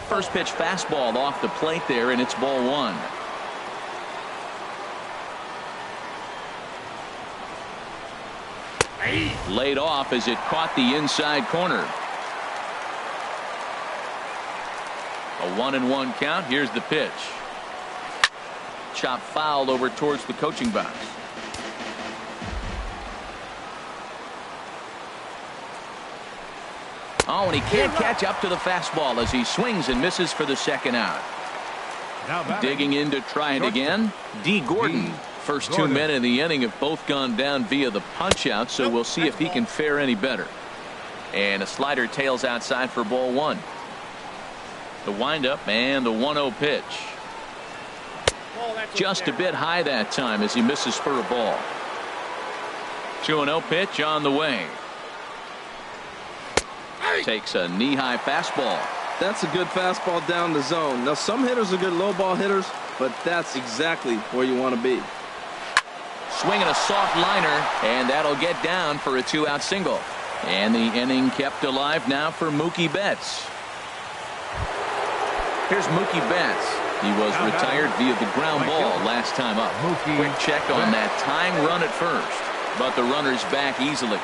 S1: First pitch fastball off the plate there, and it's ball 1. Laid off as it caught the inside corner. A 1-1 count. Here's the pitch. Chop fouled over towards the coaching box. Oh, and he can't catch up to the fastball as he swings and misses for the second out. Digging in to try it again, D. Gordon. First 2 men in the inning have both gone down via the punch out, so we'll see if he can fare any better. And a slider tails outside for ball 1. The windup and the 1-0 pitch. Just a bit high that time as he misses for a ball. 2-0 pitch on the way. Takes a knee-high fastball.
S2: That's a good fastball down the zone. Now some hitters are good low ball hitters, but that's exactly where you want to be.
S1: Swinging a soft liner, and that'll get down for a 2-out single. And the inning kept alive now for Mookie Betts. Here's Mookie Betts. He was retired via the ground ball last time up. Quick check on that tying run at first, but the runner's back easily.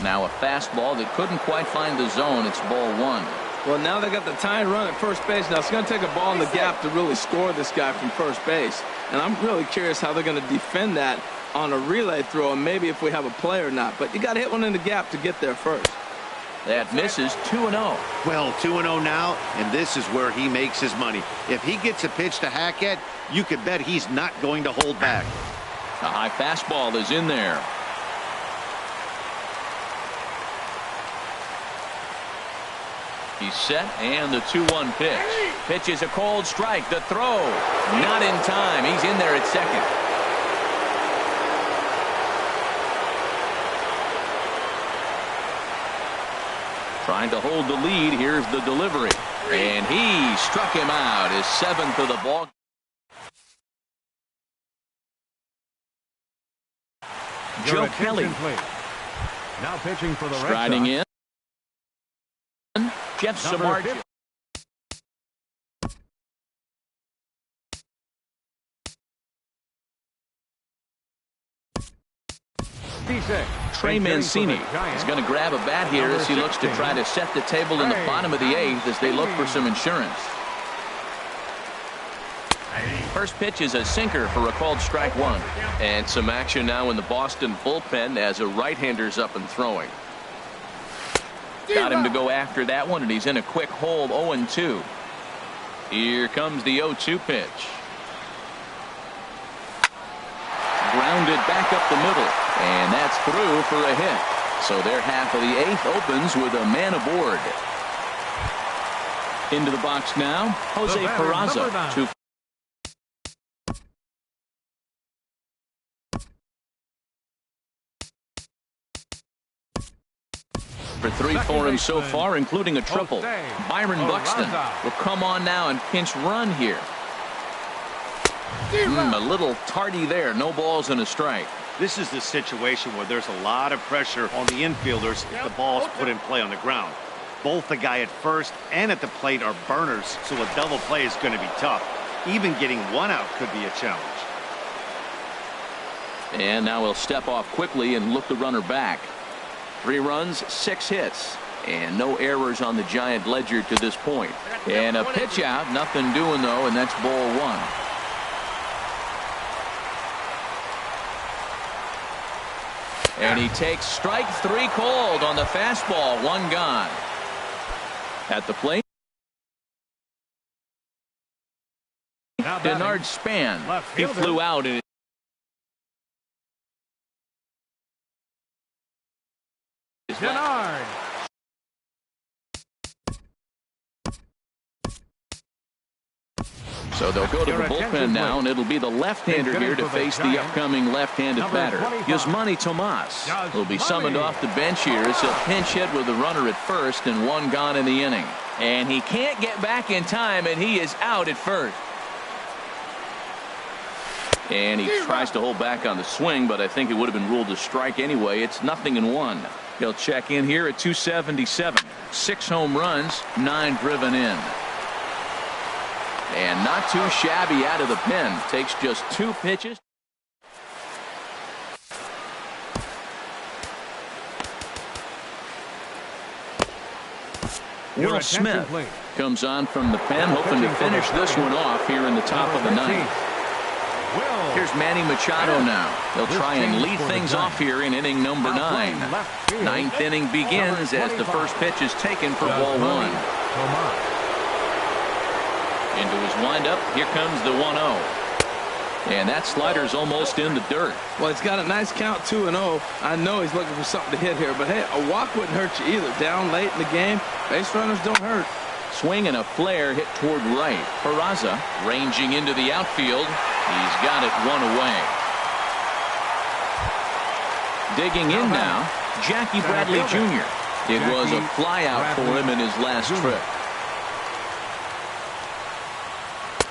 S1: Now a fastball that couldn't quite find the zone. It's ball one.
S2: Well, now they got the tying run at first base. Now it's going to take a ball in the gap to really score this guy from first base. And I'm really curious how they're going to defend that on a relay throw, and maybe if we have a play or not. But you got to hit one in the gap to get there first.
S1: That misses 2-0.
S3: Well, 2-0 now, and this is where he makes his money. If he gets a pitch to hack at, you can bet he's not going to hold back.
S1: A high fastball is in there. He's set, and the 2-1 pitch. Pitch is a cold strike. The throw, not in time. He's in there at second. Trying to hold the lead. Here's the delivery. And he struck him out. His seventh of the ball. Joe Kelly.
S4: Now pitching for the Red Sox.
S1: Striding in. Jeff Samardzija. Trey Mancini is going to grab a bat here as he looks to try to set the table in the bottom of the eighth as they look for some insurance. First pitch is a sinker for a called strike one. And some action now in the Boston bullpen as a right-hander's up and throwing. Got him to go after that one, and he's in a quick hole. 0-2. Here comes the 0-2 pitch. Grounded back up the middle, and that's through for a hit. So their half of the eighth opens with a man aboard. Into the box now, Jose Peraza. For 3 for him so far, including a triple. Byron Buxton will come on now and pinch run here. A little tardy there. No balls and a strike.
S3: This is the situation where there's a lot of pressure on the infielders if the ball's put in play on the ground. Both the guy at first and at the plate are burners, so a double play is going to be tough. Even getting one out could be a challenge.
S1: And now he'll step off quickly and look the runner back. 3 runs, 6 hits, and no errors on the Giant ledger to this point. And a pitch out, nothing doing though, and that's ball one. And he takes strike 3 called on the fastball. 1 gone. At the plate, Denard Span. He flew out in
S4: Denard.
S1: So they'll go to the bullpen now, and it'll be the left-hander here to face the upcoming left-handed batter. Yasmani Tomas will be summoned off the bench here as he'll pinch hit with the runner at first and 1 gone in the inning. And he can't get back in time, and he is out at first. And he tries to hold back on the swing, but I think it would have been ruled a strike anyway. It's 0-1. He'll check in here at 277. 6 home runs, 9 driven in. And not too shabby out of the pen. Takes just 2 pitches. Will Smith comes on from the pen, hoping to finish this one off here in the top of the 9th. Here's Manny Machado now. They'll try and lead things off here in inning number 9. 9th inning begins as the first pitch is taken for ball 1. Into his windup, here comes the 1-0. And that slider's almost in the dirt.
S2: Well, he's got a nice count, 2-0. I know he's looking for something to hit here, but hey, a walk wouldn't hurt you either. Down late in the game, base runners don't hurt.
S1: Swing and a flare hit toward right. Peraza ranging into the outfield. He's got it 1 away. Digging in now, Jackie Bradley Jr. It was a flyout for him in his last trip.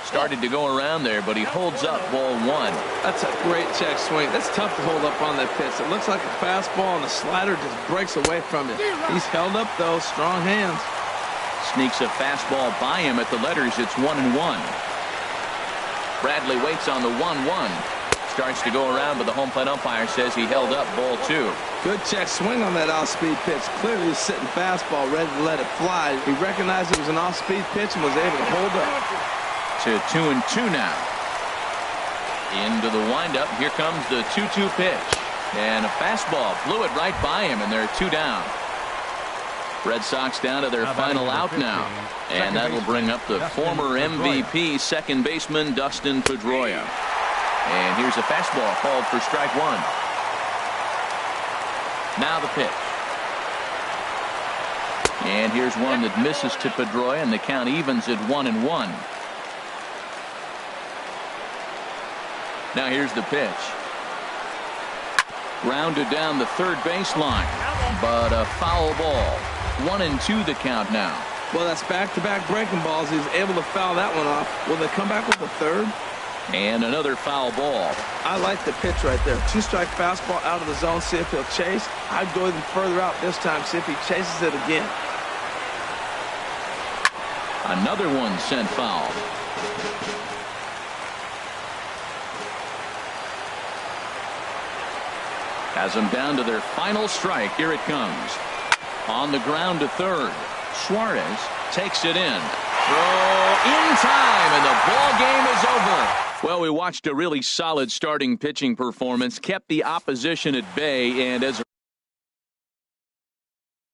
S1: Started to go around there, but he holds up ball 1.
S2: That's a great check swing. That's tough to hold up on that pitch. It looks like a fastball, and the slider just breaks away from it. He's held up, though. Strong hands.
S1: Sneaks a fastball by him at the letters. It's 1-1. Bradley waits on the 1-1. starts to go around, but the home plate umpire says he held up ball 2.
S2: Good check swing on that off-speed pitch. Clearly he's sitting fastball, ready to let it fly. He recognized it was an off-speed pitch and was able to hold up.
S1: To 2-2 now. Into the windup. Here comes the 2-2 pitch. And a fastball blew it right by him, and they're 2 down. Red Sox down to their final out now. And that'll bring up the former MVP second baseman Dustin Pedroia. And here's a fastball called for strike 1. Now the pitch. And here's one that misses to Pedroia, and the count evens at 1-1. Now here's the pitch. Grounded down the third baseline, but a foul ball. 1-2 the count now.
S2: Well, that's back-to-back breaking balls. He was able to foul that one off. Will they come back with a third?
S1: And another foul ball.
S2: I like the pitch right there. 2-strike fastball out of the zone. See if he'll chase. I'd go even further out this time. See if he chases it again.
S1: Another one sent foul. Has them down to their final strike. Here it comes. On the ground to third. Suarez takes it in. Throw in time, and the ball game is over. Well, we watched a really solid starting pitching performance, kept the opposition at bay, and as a